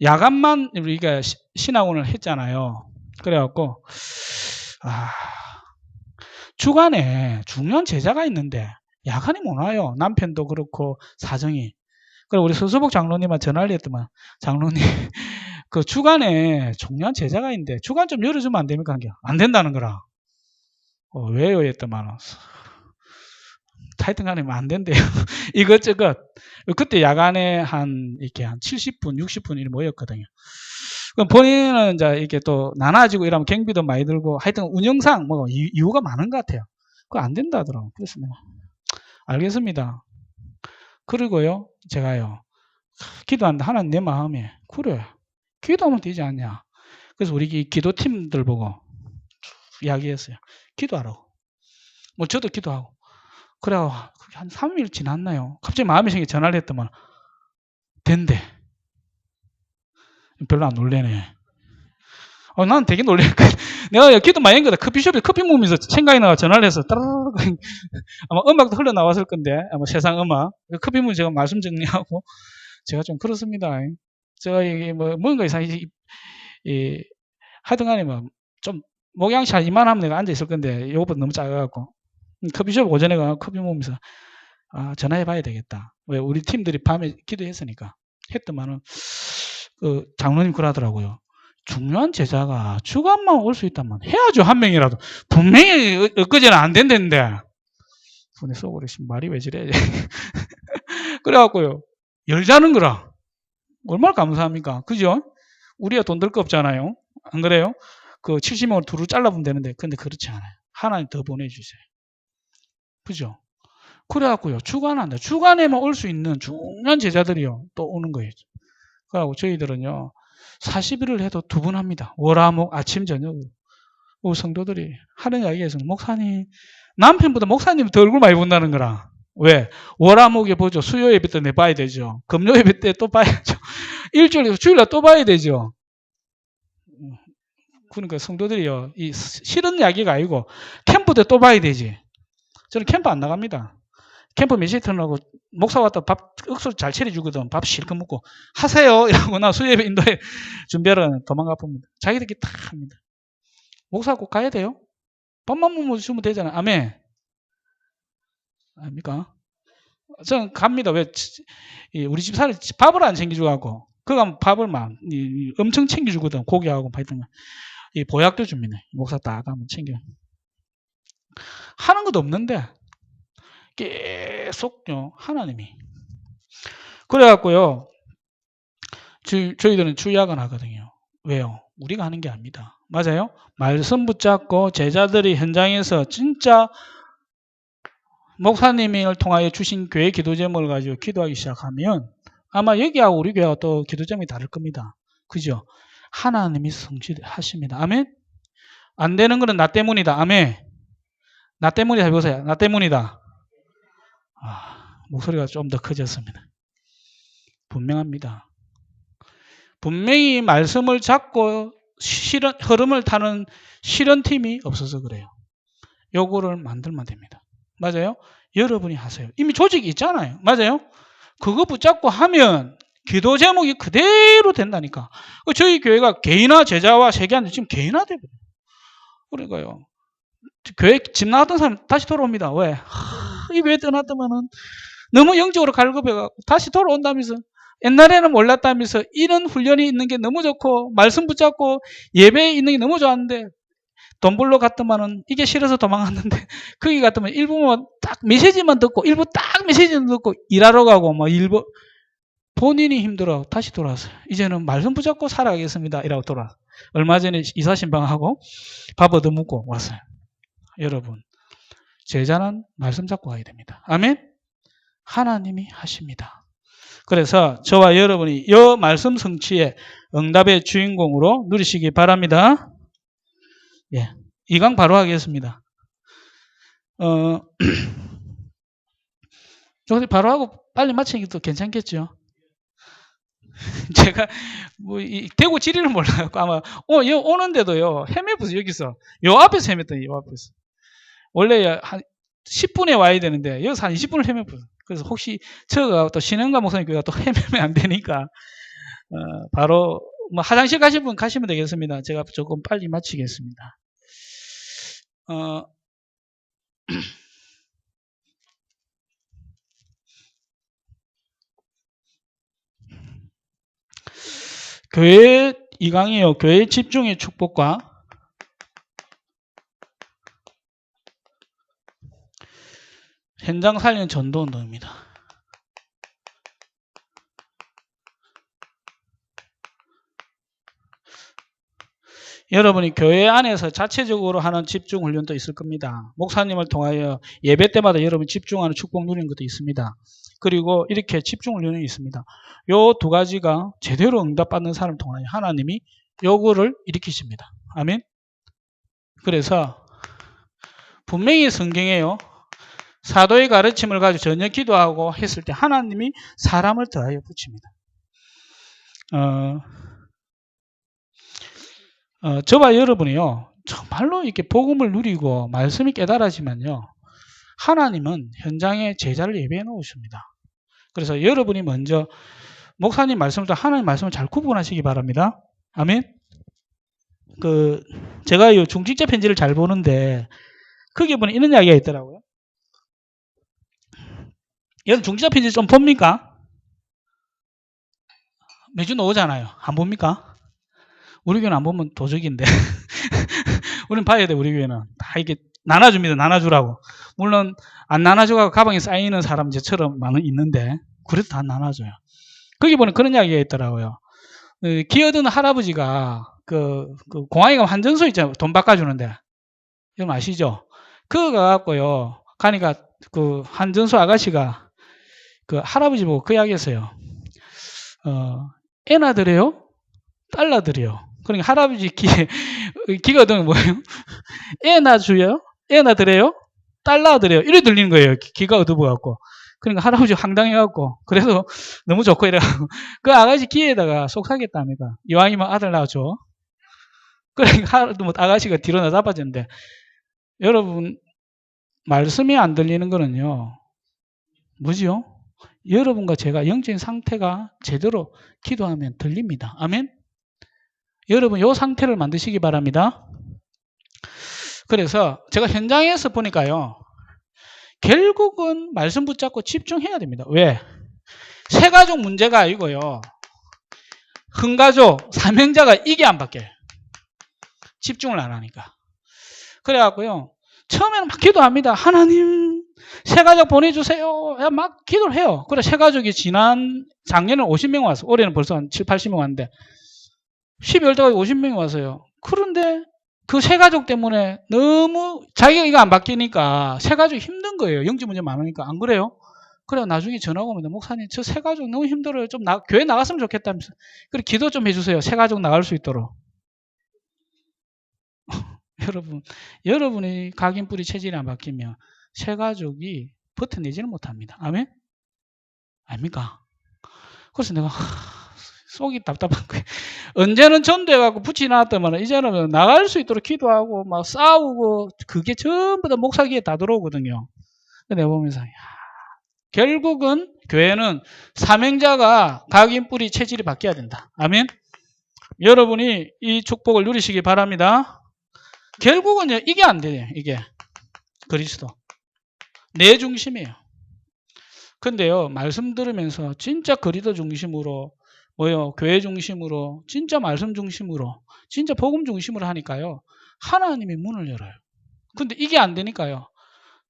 야간만 우리가 신학원을 했잖아요. 그래갖고 주간에 중요한 제자가 있는데 야간이 못 와요. 남편도 그렇고 사정이. 그리고 우리 서수복 장로님한테 전화를 했더만 장로님 그 주간에 중요한 제자가 있는데 주간 좀 열어주면 안 됩니까? 안 된다는 거라. 왜요? 했더만 하여튼간에 안 된대요. 이것저것 그때 야간에 이렇게 한 70분, 60분 이 모였거든요. 그럼 본인은 이제 이렇게 또 나눠지고 이러면 경비도 많이 들고 하여튼 운영상 뭐 이유가 많은 것 같아요. 그거 안 된다 하더라고요. 그래서 내가 알겠습니다. 그리고요 제가요 기도한다 하나님 내 마음에 그래 기도하면 되지 않냐. 그래서 우리 기도팀들 보고 이야기했어요. 기도하라고. 뭐 저도 기도하고. 그래요. 한 3일 지났나요? 갑자기 마음이 생겨 전화를 했더만 된대. 별로 안 놀래네. 난 되게 놀랬거든. 내가 기도 많이 한 거다. 커피숍에 커피 먹으면서 생각이 나가 전화를 해서 따라락 아마 음악도 흘러나왔을 건데 아마 세상 음악 커피 먹으면 제가 말씀 정리하고 제가 좀 그렇습니다. 제가 이게 뭐 뭔가 이상하게 하여튼간에 뭐 좀 목양이 잘 이만하면 내가 앉아 있을 건데 이거보다 너무 작아갖고 커피숍 오전에 가 커피 먹으면서 전화해 봐야 되겠다. 왜 우리 팀들이 밤에 기도했으니까 했더만은 그 장로님 그러더라고요. 중요한 제자가 주간만 올 수 있다면 해야죠. 한 명이라도. 분명히 엊그제는 안 된다는데 분이 속으로 말이 왜 저래. 그래갖고요 열자는 거라. 얼마나 감사합니까? 그죠? 우리가 돈 들 거 없잖아요. 안 그래요? 그 70명을 두루 잘라보면 되는데 근데 그렇지 않아요. 하나님 더 보내주세요. 그죠? 그래갖고요 주간한다. 주간에만 올 수 있는 중요한 제자들이요 또 오는 거예요. 그래갖고 저희들은요 40일을 해도 2번 합니다. 월화목 아침 저녁. 성도들이 하는 이야기에서는 목사님 남편보다 목사님이 더 얼굴 많이 본다는 거라. 왜? 월화목에 보죠. 수요 예배 때 내봐야 되죠. 금요 예배 때 또 봐야죠. 일주일에 주일날 또 봐야 되죠. 그러니까 성도들이요 이 싫은 이야기가 아니고 캠프 때 또 봐야 되지. 저는 캠프 안 나갑니다. 캠프 몇 시에 turna고 목사 왔다 밥 억수로 잘 차려주거든. 밥 실컷 먹고 하세요 이러고 나 수요예배 인도에 준비하러 도망가 봅니다. 자기들끼리 다 합니다. 목사 꼭 가야 돼요? 밥만 먹으면 주면 되잖아요. 아멘. 아닙니까? 저는 갑니다. 왜 우리 집사람이 밥을 안 챙겨주고 그가 밥을 막 엄청 챙겨주거든. 고기하고 하여튼 이 보약도 줍니다. 목사 딱 한번 챙겨. 하는 것도 없는데 계속요 하나님이. 그래갖고요 저희들은 주야간 하거든요. 왜요? 우리가 하는 게 아닙니다. 맞아요? 말씀 붙잡고 제자들이 현장에서 진짜 목사님을 통하여 주신 교회 기도 제목을 가지고 기도하기 시작하면 아마 여기하고 우리 교회가 또 기도 제목이 다를 겁니다. 그죠? 하나님이 성취하십니다. 아멘? 안 되는 거는 나 때문이다. 아멘? 나 때문이다 해보세요. 나 때문이다. 목소리가 좀 더 커졌습니다. 분명합니다. 분명히 말씀을 잡고 흐름을 타는 실현팀이 없어서 그래요. 요거를 만들면 됩니다. 맞아요? 여러분이 하세요. 이미 조직이 있잖아요. 맞아요? 그거 붙잡고 하면 기도 제목이 그대로 된다니까. 저희 교회가 개인화 제자와 세계화는 지금 개인화되거든요. 그러니까요. 교회 집 나갔던 사람 다시 돌아옵니다. 왜? 이 교회 떠났더만은 너무 영적으로 갈급해가지고 다시 돌아온다면서 옛날에는 몰랐다면서 이런 훈련이 있는 게 너무 좋고 말씀 붙잡고 예배에 있는 게 너무 좋았는데 돈 벌러 갔더만은 이게 싫어서 도망갔는데 거기 갔더만 일부만 딱 메시지만 듣고 일부 딱 메시지만 듣고 일하러 가고 뭐 일부 본인이 힘들어 다시 돌아왔어요. 이제는 말씀 붙잡고 살아가겠습니다. 이라고 돌아왔어요. 얼마 전에 이사신방하고 밥 얻어먹고 왔어요. 여러분, 제자는 말씀 잡고 가야 됩니다. 아멘? 하나님이 하십니다. 그래서 저와 여러분이 이 말씀 성취의 응답의 주인공으로 누리시기 바랍니다. 예, 2강 바로 하겠습니다. 바로 하고 빨리 마치는 게 또 괜찮겠죠? 제가 이 대구 지리를 몰라요. 아마 여기 오는데도요 헤매보세요. 여기서 요 앞에서 헤맸더니 요 앞에서 원래 한 10분에 와야 되는데 여기서 한 20분을 헤매보세요. 그래서 혹시 저가 또 신흥가 목사님 또 헤매면 안 되니까 바로 화장실 가실 분 가시면 되겠습니다. 제가 조금 빨리 마치겠습니다. 교회 2강이요. 교회 집중의 축복과 현장 살리는 전도운동입니다. 여러분이 교회 안에서 자체적으로 하는 집중 훈련도 있을 겁니다. 목사님을 통하여 예배 때마다 여러분 집중하는 축복 누리는 것도 있습니다. 그리고 이렇게 집중 훈련이 있습니다. 요 두 가지가 제대로 응답받는 사람을 통하여 하나님이 요거를 일으키십니다. 아멘. 그래서 분명히 성경에요. 사도의 가르침을 가지고 전혀 기도하고 했을 때 하나님이 사람을 더하여 붙입니다. 저와 여러분이요, 정말로 이렇게 복음을 누리고 말씀이 깨달아지면요, 하나님은 현장에 제자를 예배해 놓으십니다. 그래서 여러분이 먼저 목사님 말씀과 하나님 말씀을 잘 구분하시기 바랍니다. 아멘. 제가 이 중직자 편지를 잘 보는데 거기에 보면 이런 이야기가 있더라고요. 여러분 중직자 편지 좀 봅니까? 매주 나오잖아요. 안 봅니까? 우리 교회는 안 보면 도적인데. 우리는 봐야 돼, 우리 교회는. 다 이렇게 나눠줍니다, 나눠주라고. 물론, 안 나눠주고 가방에 쌓이는 사람 저처럼 많은 있는데, 그래도 다 나눠줘요. 거기 보면 그런 이야기가 있더라고요. 기어드는 할아버지가, 공항에 가면 환전소 있잖아요. 돈 바꿔주는데. 여러분 아시죠? 그거 가갖고요. 가니까, 환전소 아가씨가, 할아버지 보고 그 이야기 했어요. 애나 드려요? 달러 드려요. 그러니까 할아버지 기가 얻으면 뭐예요? 애나 줘요? 애나 드려요? 달러 드려요. 이래 들리는 거예요. 기가 얻어보갖고. 그러니까 할아버지 황당해갖고. 그래서 너무 좋고 이래갖고. 그 아가씨 기에다가 속삭였답니다. 이왕이면 아들 낳아줘. 그러니까 아가씨가 뒤로 나잡아졌는데. 여러분, 말씀이 안 들리는 거는요. 뭐지요? 여러분과 제가 영적인 상태가 제대로 기도하면 들립니다. 아멘? 여러분 이 상태를 만드시기 바랍니다. 그래서 제가 현장에서 보니까요. 결국은 말씀 붙잡고 집중해야 됩니다. 왜? 세가족 문제가 아니고요. 흥가족, 사명자가 이게 안 바뀌어요. 집중을 안 하니까. 그래갖고요. 처음에는 막 기도합니다. 하나님 세가족 보내주세요. 막 기도를 해요. 그래 세가족이 작년에 50명 왔어. 올해는 벌써 한 7, 80명 왔는데 12월 달까지 50명이 왔어요. 그런데 그 세가족 때문에 너무 자기가 이거 안 바뀌니까 세가족이 힘든 거예요. 영적 문제 많으니까. 안 그래요? 그래요. 나중에 전화가 옵니다. 목사님 저 세가족 너무 힘들어요. 좀 교회 나갔으면 좋겠다면서. 그래 기도 좀 해주세요. 세가족 나갈 수 있도록. 여러분이 각인뿌리 체질이 안 바뀌면 세가족이 버텨내지는 못합니다. 아멘? 아닙니까? 그래서 내가 속이 답답한 거예요. 언제는 전도해갖고 붙이 나왔더만 이제는 나갈 수 있도록 기도하고 막 싸우고 그게 전부 다 목사기에 다 들어오거든요. 내가 보면서 결국은 교회는 사명자가 각인 뿌리 체질이 바뀌어야 된다. 아멘. 여러분이 이 축복을 누리시기 바랍니다. 결국은 이게 안 돼요. 이게 그리스도 내 중심이에요. 근데요 말씀 들으면서 진짜 그리스도 중심으로 교회 중심으로 진짜 말씀 중심으로 진짜 복음 중심으로 하니까요 하나님이 문을 열어요. 근데 이게 안 되니까요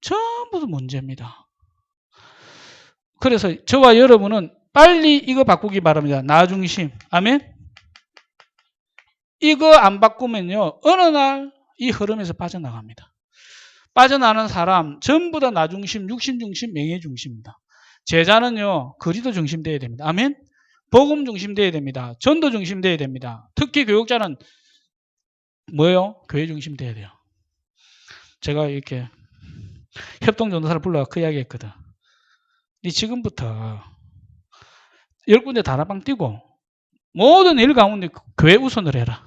전부 다 문제입니다. 그래서 저와 여러분은 빨리 이거 바꾸기 바랍니다. 나 중심. 아멘. 이거 안 바꾸면요. 어느 날 이 흐름에서 빠져나갑니다. 빠져나가는 사람 전부 다 나 중심, 육신 중심, 명예 중심입니다. 제자는요. 그리도 중심 돼야 됩니다. 아멘. 복음 중심 돼야 됩니다. 전도 중심 돼야 됩니다. 특히 교육자는 뭐예요? 교회 중심 돼야 돼요. 제가 이렇게 협동전도사를 불러가 그 이야기 했거든. 니 지금부터 10군데 다락방 뛰고 모든 일 가운데 교회 우선을 해라.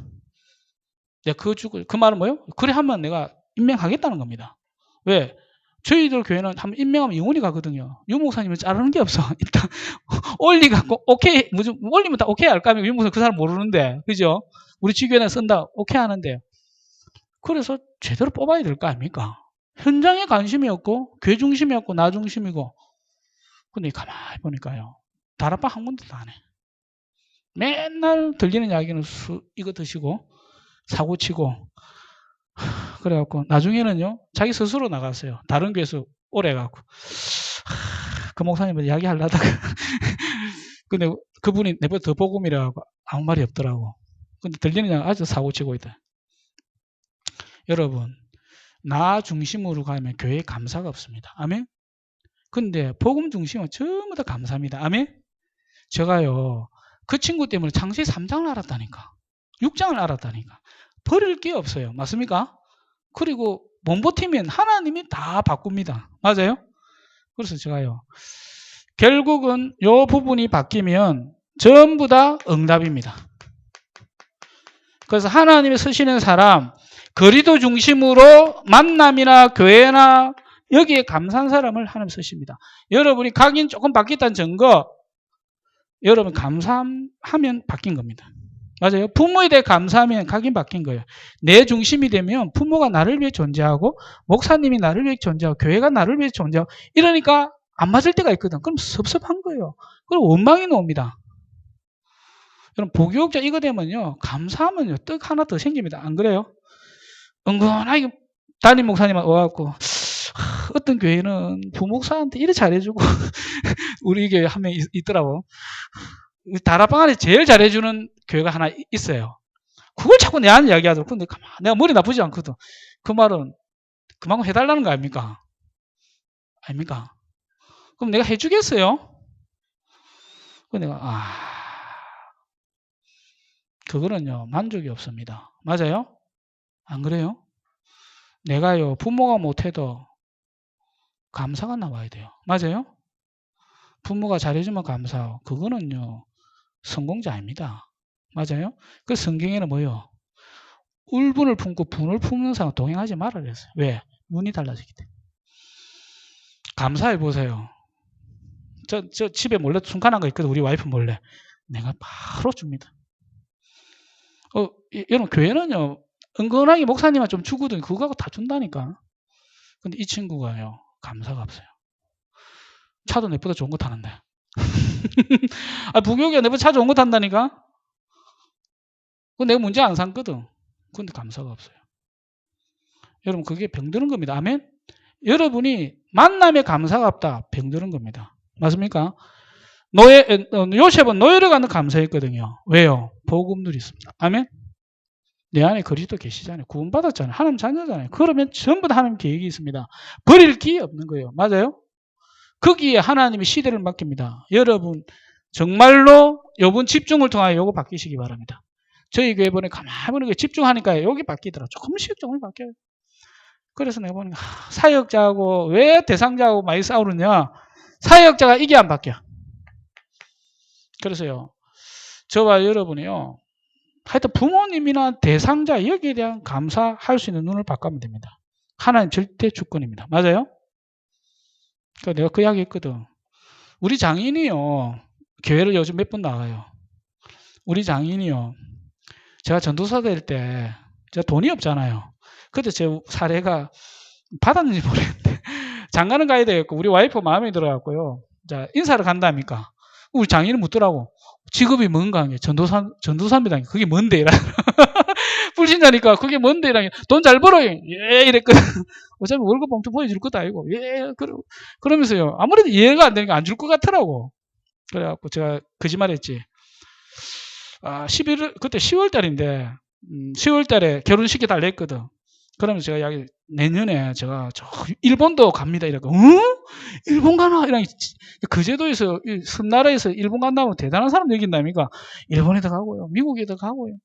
내가 그 말은 뭐예요? 그래 하면 내가 임명하겠다는 겁니다. 왜? 저희들 교회는 한번 임명하면 영원히 가거든요. 유 목사님은 자르는 게 없어. 일단 올리갖고 오케이 무슨 올리면 다 오케이 할까 하면 유 목사 그 사람 모르는데 그죠? 우리 지교회는 쓴다 오케이 하는데 그래서 제대로 뽑아야 될 거 아닙니까? 현장에 관심이 없고 교회 중심이 없고 나 중심이고 근데 가만히 보니까요. 다락방 한 군데도 안 해. 맨날 들리는 이야기는 이거 드시고 사고 치고 그래갖고 나중에는요 자기 스스로 나갔어요. 다른 교회에서 오래 가고 그 목사님은 이야기하려다가 근데 그분이 내보다 더 복음이라고 아무 말이 없더라고. 근데 들리는 이야기 아주 사고 치고 있다. 여러분 나 중심으로 가면 교회에 감사가 없습니다. 아멘. 근데 복음 중심은 전부 다 감사합니다. 아멘. 제가요 그 친구 때문에 창세기 3장을 알았다니까 6장을 알았다니까 버릴 게 없어요. 맞습니까? 그리고 못 버티면 하나님이 다 바꿉니다. 맞아요? 그래서 제가요 결국은 요 부분이 바뀌면 전부 다 응답입니다. 그래서 하나님이 쓰시는 사람 거리도 중심으로 만남이나 교회나 여기에 감사한 사람을 하나님 쓰십니다. 여러분이 각인 조금 바뀌었다는 증거 여러분 감사하면 바뀐 겁니다. 맞아요. 부모에 대해 감사하면 각인 바뀐 거예요. 내 중심이 되면 부모가 나를 위해 존재하고 목사님이 나를 위해 존재하고 교회가 나를 위해 존재하고 이러니까 안 맞을 때가 있거든. 그럼 섭섭한 거예요. 그럼 원망이 나옵니다. 여러분 부교육자 이거 되면요. 감사하면요. 떡 하나 더 생깁니다. 안 그래요? 은근하게 담임 목사님 와갖고 어떤 교회는 부목사한테 이래 잘해주고 우리 교회 한 명 있더라고. 다락방 안에 제일 잘해주는 교회가 하나 있어요. 그걸 자꾸 내한테 이야기하더라고. 근데 내가 머리 나쁘지 않거든. 그 말은 그만큼 해달라는 거 아닙니까? 아닙니까? 그럼 내가 해주겠어요? 그럼 내가 그거는요 만족이 없습니다. 맞아요? 안 그래요? 내가요 부모가 못해도 감사가 나와야 돼요. 맞아요? 부모가 잘해주면 감사하고 그거는요 성공자 아닙니다. 맞아요? 그 성경에는 뭐요? 울분을 품고 분을 품는 사람 동행하지 말라 그랬어요. 왜? 눈이 달라지기 때문에. 감사해 보세요. 저 집에 몰래 순간한 거 있거든. 우리 와이프 몰래. 내가 바로 줍니다. 여러분 교회는요. 은근하게 목사님은 좀 주거든. 그거하고 다 준다니까. 근데 이 친구가요. 감사가 없어요. 차도 내보다 좋은 거 타는데. 부교육이 내보다 차 좋은 거 탄다니까? 그 내가 문제 안 삼거든. 근데 감사가 없어요. 여러분 그게 병드는 겁니다. 아멘? 여러분이 만남에 감사가 없다. 병드는 겁니다. 맞습니까? 요셉은 노예를 가는 감사했거든요. 왜요? 복음들이 있습니다. 아멘? 내 안에 그리스도 계시잖아요. 구원받았잖아요. 하나님 자녀잖아요. 그러면 전부 다 하나님 계획이 있습니다. 버릴 게 없는 거예요. 맞아요? 거기에 하나님이 시대를 맡깁니다. 여러분 정말로 이번 집중을 통하여 요거 바뀌시기 바랍니다. 저희 교회 보니 가만히 보니까 집중하니까 여기 바뀌더라. 조금씩 바뀌어요. 그래서 내가 보니까 사역자하고 왜 대상자하고 많이 싸우느냐. 사역자가 이게 안 바뀌어. 그래서요. 저와 여러분이요. 하여튼 부모님이나 대상자 여기에 대한 감사할 수 있는 눈을 바꾸면 됩니다. 하나님 절대 주권입니다. 맞아요? 그러니까 내가 그 이야기 했거든. 우리 장인이요. 교회를 요즘 몇 번 나가요. 우리 장인이요. 제가 전도사 될 때 제가 돈이 없잖아요. 그때 제 사례가 받았는지 모르겠는데 장가는 가야 되겠고 우리 와이프 마음에 들어갖고요. 자 인사를 간다니까 우리 장인은 묻더라고. 직업이 뭔가 전도사입니다. 그게 뭔데? 불신자니까 그게 뭔데? 돈 잘 벌어요. 예 이랬거든. 어차피 월급 봉투 보여줄 것도 아니고 예 그러면서요. 아무래도 이해가 안 되니까 안 줄 것 같더라고. 그래갖고 제가 거짓말했지. 11월 그때 10월 달인데 10월 달에 결혼시켜 달라 했거든. 그러면 제가 이야기, 내년에 제가 저 일본도 갑니다. 이러고, 일본 가나? 이런, 그 제도에서, 섬나라에서 일본 간다면 대단한 사람 여긴다니까. 일본에도 가고요. 미국에도 가고요.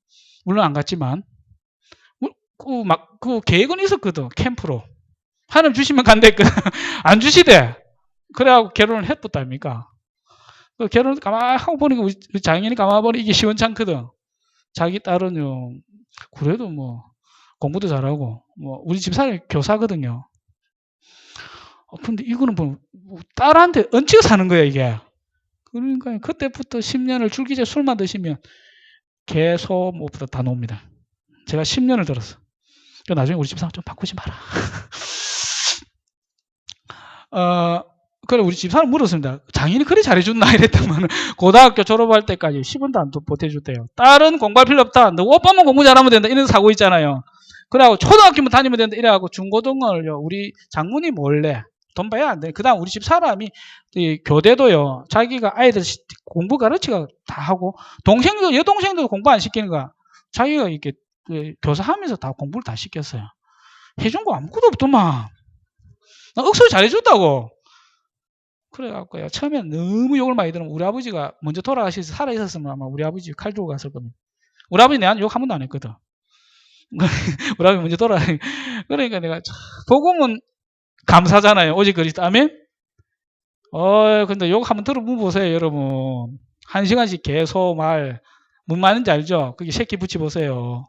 물론 안 갔지만. 그 계획은 있었거든. 캠프로. 하나님 주시면 간다 했거든. 안 주시대. 그래갖고 결혼을 했었답니까. 그 결혼 가만 하고 보니까 우리 장인이 가만 보니 이게 시원찮거든. 자기 딸은요, 그래도 뭐, 공부도 잘하고, 뭐, 우리 집사람이 교사거든요. 근데 이거는 뭐, 딸한테 얹혀 사는 거야, 이게. 그러니까 그때부터 10년을 줄기째 술만 드시면 개, 소, 뭐보다 다 나옵니다. 제가 10년을 들었어. 나중에 우리 집사람 좀 바꾸지 마라. 그래, 우리 집사람 물었습니다. 장인이 그리 잘해줬나? 이랬더만, 고등학교 졸업할 때까지 10원도 안 보태줬대요. 딸은 공부할 필요 없다. 너 오빠만 공부 잘하면 된다. 이런 사고 있잖아요. 그래갖고 초등학교만 다니면 된다. 이래갖고 중고등을요, 우리 장모님 몰래 돈 봐야 안 돼. 그 다음 우리 집 사람이, 교대도요, 자기가 아이들 공부 가르치가 다 하고, 여동생도 공부 안 시키는 거야. 자기가 이렇게 교사하면서 다 공부를 다 시켰어요. 해준 거 아무것도 없더만. 나 억수로 잘해줬다고. 그래갖고요, 처음엔 너무 욕을 많이 들으면 우리 아버지가 먼저 돌아가셔서 살아있었으면 아마 우리 아버지 칼 들고 갔을 겁니다. 우리 아버지 내한테 욕 한 번도 안 했거든. 우리 아버지 먼저 그러니까 내가, 복음은 감사잖아요. 오직 그리스도. 아멘? 근데 욕 한번 들어보면 보세요, 여러분. 1시간씩 계속 뭔 말인지 알죠? 그게 새끼 붙여보세요.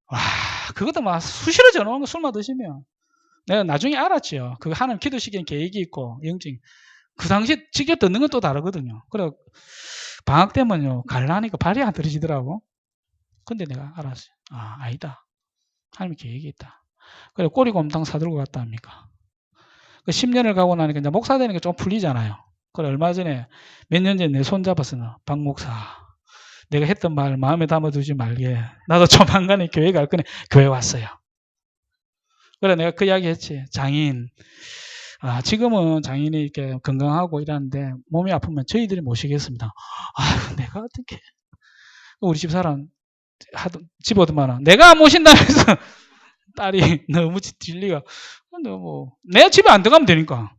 와, 그것도 막 수시로 전화오는 거 술만 드시면. 내가 나중에 알았지요. 그 하나님 기도시키는 계획이 있고, 영적. 그 당시 직접 듣는 건 또 다르거든요. 그래, 방학 때면요, 갈라니까 발이 안 떨어지더라고. 근데 내가 알았어요. 아니다. 하나님 계획이 있다. 그래, 꼬리곰탕 사들고 갔다 합니까? 그 10년을 가고 나니까 이제 목사 되는 게 좀 풀리잖아요. 그래, 얼마 전에, 몇 년 전에 내 손 잡았어. 박 목사. 내가 했던 말 마음에 담아두지 말게. 나도 조만간에 교회 갈 거네. 교회 왔어요. 그래, 내가 그 이야기 했지. 장인. 지금은 장인이 이렇게 건강하고 이러는데 몸이 아프면 저희들이 모시겠습니다. 내가 어떻게. 우리 집 사람 집어도만 내가 안 모신다면서 딸이 너무 진리가. 내가 집에 안 들어가면 되니까.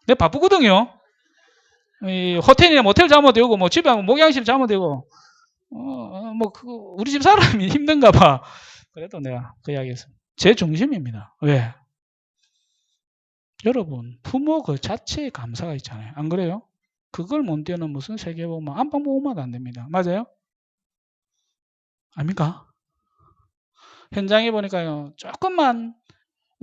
내가 바쁘거든요. 호텔이나 모텔 잡아도 되고, 뭐 집에 목양실 잡아도 되고, 우리 집 사람이 힘든가 봐. 그래도 내가 그 이야기 했어. 제 중심입니다. 왜? 여러분, 부모 그 자체에 감사가 있잖아요. 안 그래요? 그걸 못 뛰어는 무슨 세계보험만, 안방보험만 안 됩니다. 맞아요? 아닙니까? 현장에 보니까요, 조금만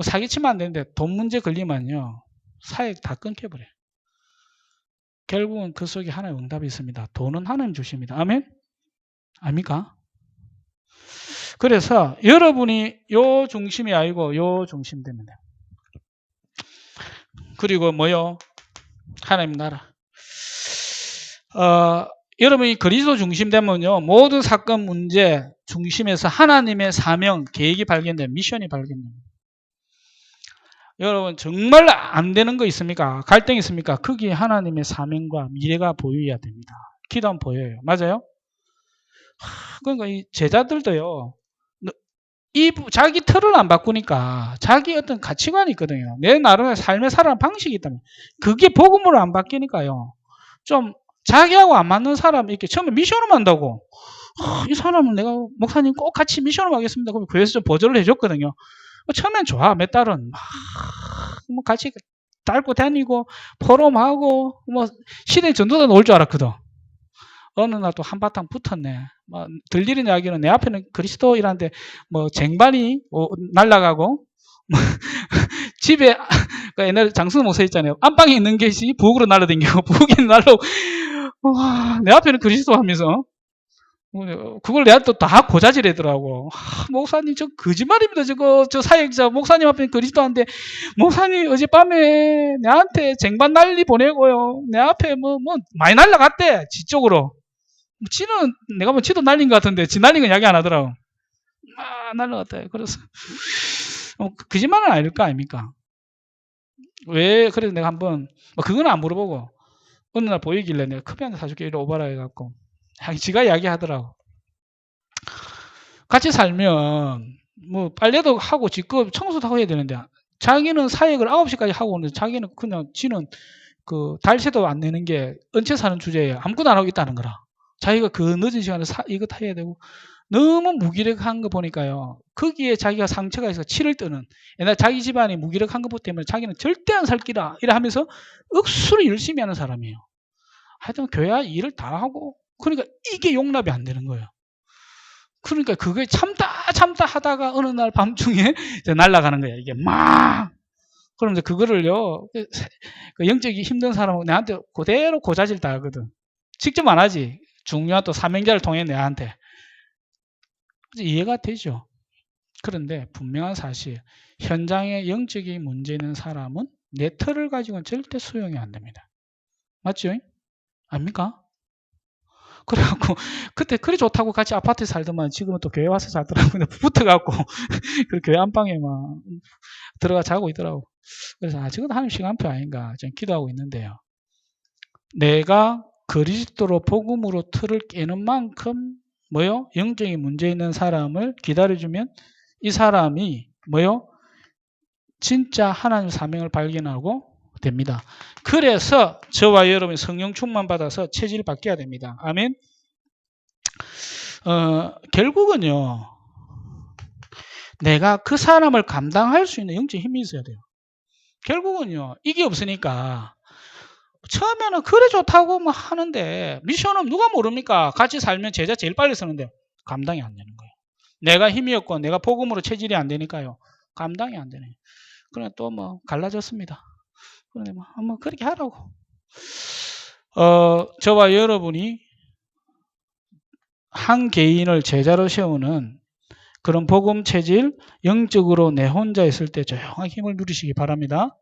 사기치면 안 되는데 돈 문제 걸리면요, 사액 다 끊겨버려요. 결국은 그 속에 하나의 응답이 있습니다. 돈은 하나님 주십니다. 아멘? 아닙니까? 그래서 여러분이 요 중심이 아니고 요 중심 됩니다. 그리고 뭐요? 하나님 나라. 여러분이 그리스도 중심 되면요, 모든 사건 문제 중심에서 하나님의 사명, 계획이 발견돼요. 미션이 발견돼요. 여러분 정말 안 되는 거 있습니까? 갈등 있습니까? 거기에 하나님의 사명과 미래가 보여야 됩니다. 기도하면 보여요. 맞아요? 그러니까 이 제자들도요, 자기 틀을 안 바꾸니까 자기 어떤 가치관이 있거든요. 내 나름의 삶의 살아가는 방식이 있다면 그게 복음으로 안 바뀌니까요, 좀 자기하고 안 맞는 사람 이렇게 처음에 미션을 한다고, 이 사람은 내가 목사님 꼭 같이 미션을 하겠습니다. 그럼 교회에서 좀 보조를 해줬거든요. 처음엔 좋아. 몇 달은 뭐 같이 달고 다니고 포럼하고 뭐 시대 전도사 올 줄 알았거든. 어느 날 또 한바탕 붙었네. 뭐 들리는 이야기는 내 앞에는 그리스도 이라는데 뭐 쟁반이 날아가고 집에 옛날에 장승 목사 있잖아요. 안방에 있는 것이 부엌으로 날아다니고 부엌에 날아오고, 내 앞에는 그리스도 하면서 그걸 내가 또 다 고자질하더라고. 목사님 저 거짓말입니다. 저 사역자 목사님 앞에 그리스도한테, 목사님 어젯밤에 내한테 쟁반 난리 보내고요, 내 앞에 뭐 많이 날라갔대. 지 쪽으로. 지는 내가 뭐 지도 날린 것 같은데 지 날린 건 이야기 안 하더라고. 날라갔대. 그래서 거짓말은 아닐 거 아닙니까? 왜? 그래서 내가 한번 그건 안 물어보고 어느 날 보이길래 내가 커피 한잔 사줄게 이래 오바라 해갖고 지가 이야기하더라고. 같이 살면 뭐 빨래도 하고 짓고 청소도 하고 해야 되는데 자기는 사역을 9시까지 하고 오는데 자기는 그냥 지는 그 달세도 안 내는 게 은채 사는 주제에 아무것도 안 하고 있다는 거라. 자기가 그 늦은 시간에 이거 다 해야 되고 너무 무기력한 거 보니까요. 거기에 자기가 상처가 있어 치를 뜨는 옛날 자기 집안이 무기력한 것 때문에 자기는 절대 안 살 기라 이래 하면서 억수로 열심히 하는 사람이에요. 하여튼 교회 일을 다 하고 그러니까 이게 용납이 안 되는 거예요. 그러니까 그게 참다 하다가 어느 날 밤중에 날아가는 거야. 이게 막 그럼 이제 그거를요 그 영적이 힘든 사람은 내한테 그대로 고자질 다 하거든. 직접 안 하지. 중요한 또 사명자를 통해 내한테 이해가 되죠. 그런데 분명한 사실 현장에 영적인 문제 있는 사람은 내 틀을 가지고는 절대 수용이 안 됩니다. 맞죠? 아닙니까? 그래갖고 그때 그리 좋다고 같이 아파트에 살더만 지금은 또 교회 와서 살더라고요. 붙어갖고 그 교회 안방에 막 들어가 자고 있더라고. 그래서 지금 하나님 시간표 아닌가 좀 기도하고 있는데요. 내가 그리스도로 복음으로 틀을 깨는 만큼 뭐요? 영적인 문제 있는 사람을 기다려주면 이 사람이 뭐요? 진짜 하나님 사명을 발견하고 됩니다. 그래서 저와 여러분이 성령 충만 받아서 체질을 바뀌어야 됩니다. 아멘. 결국은요. 내가 그 사람을 감당할 수 있는 영적 힘이 있어야 돼요. 결국은요. 이게 없으니까 처음에는 그래 좋다고 뭐 하는데 미션은 누가 모릅니까? 같이 살면 제자 제일 빨리 쓰는데 감당이 안 되는 거예요. 내가 힘이 없고 내가 복음으로 체질이 안 되니까요. 감당이 안 되네. 그래 또 뭐 갈라졌습니다. 그런데 뭐 그렇게 하라고. 저와 여러분이 한 개인을 제자로 세우는 그런 복음 체질, 영적으로 내 혼자 있을 때 조용하게 힘을 누리시기 바랍니다.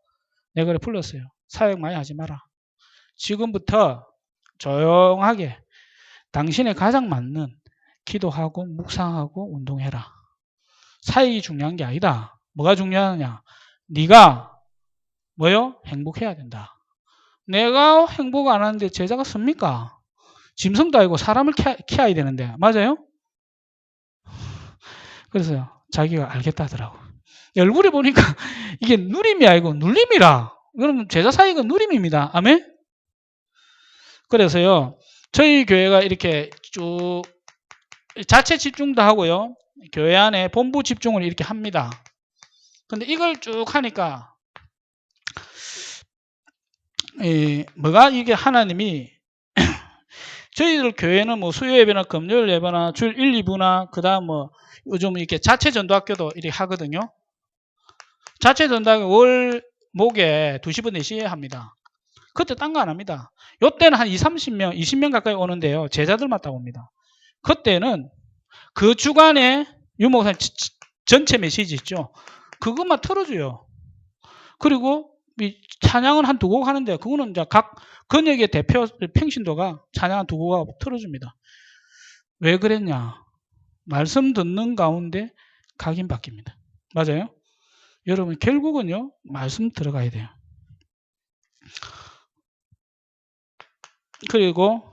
내가 그래 불렀어요. 사역 많이 하지 마라. 지금부터 조용하게 당신에 가장 맞는 기도하고 묵상하고 운동해라. 사역이 중요한 게 아니다. 뭐가 중요하냐? 네가 뭐요? 행복해야 된다. 내가 행복 안 하는데 제자가 씁니까? 짐승도 아니고 사람을 키워야 되는데 맞아요? 그래서 자기가 알겠다 하더라고. 얼굴에 보니까 이게 누림이 아니고 눌림이라. 그럼 제자 사역은 누림입니다. 아멘? 그래서요. 저희 교회가 이렇게 쭉 자체 집중도 하고요. 교회 안에 본부 집중을 이렇게 합니다. 근데 이걸 쭉 하니까 뭐가 이게 하나님이 저희들 교회는 뭐 수요 예배나 금요일 예배나 주일 1, 2부나 그다음 뭐 요즘 이렇게 자체 전도학교도 이렇게 하거든요. 자체 전도학교 월 목에 2시부터 4시에 합니다. 그때 딴 거 안 합니다. 요때는 한 30명, 20명 가까이 오는데요. 제자들만 딱 옵니다. 그때는 그 주간에 유목사님 전체 메시지 있죠. 그것만 틀어줘요. 그리고 찬양은 한 2곡 하는데 그거는 이제 각 근역의 대표 평신도가 찬양 한 2곡 틀어줍니다. 왜 그랬냐? 말씀 듣는 가운데 각인 바뀝니다. 맞아요? 여러분 결국은요. 말씀 들어가야 돼요. 그리고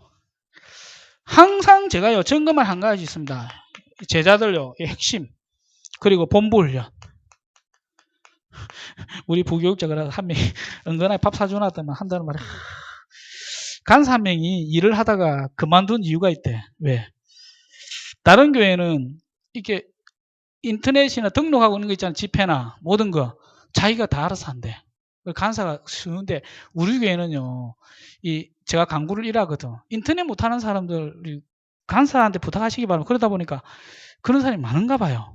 항상 제가요. 점검할 한 가지 있습니다. 제자들요. 핵심 그리고 본부 훈련. 우리 부교육자가 한 명이 은근하게 밥 사주놨다면 한다는 말에 간사 한 명이 일을 하다가 그만둔 이유가 있대. 왜? 다른 교회는 이렇게 인터넷이나 등록하고 있는 거 있잖아요. 집회나 모든 거 자기가 다 알아서 한대. 간사가 쉬운데 우리 교회는요. 제가 강구를 일하거든. 인터넷 못하는 사람들 간사한테 부탁하시기 바랍니다. 그러다 보니까 그런 사람이 많은가 봐요.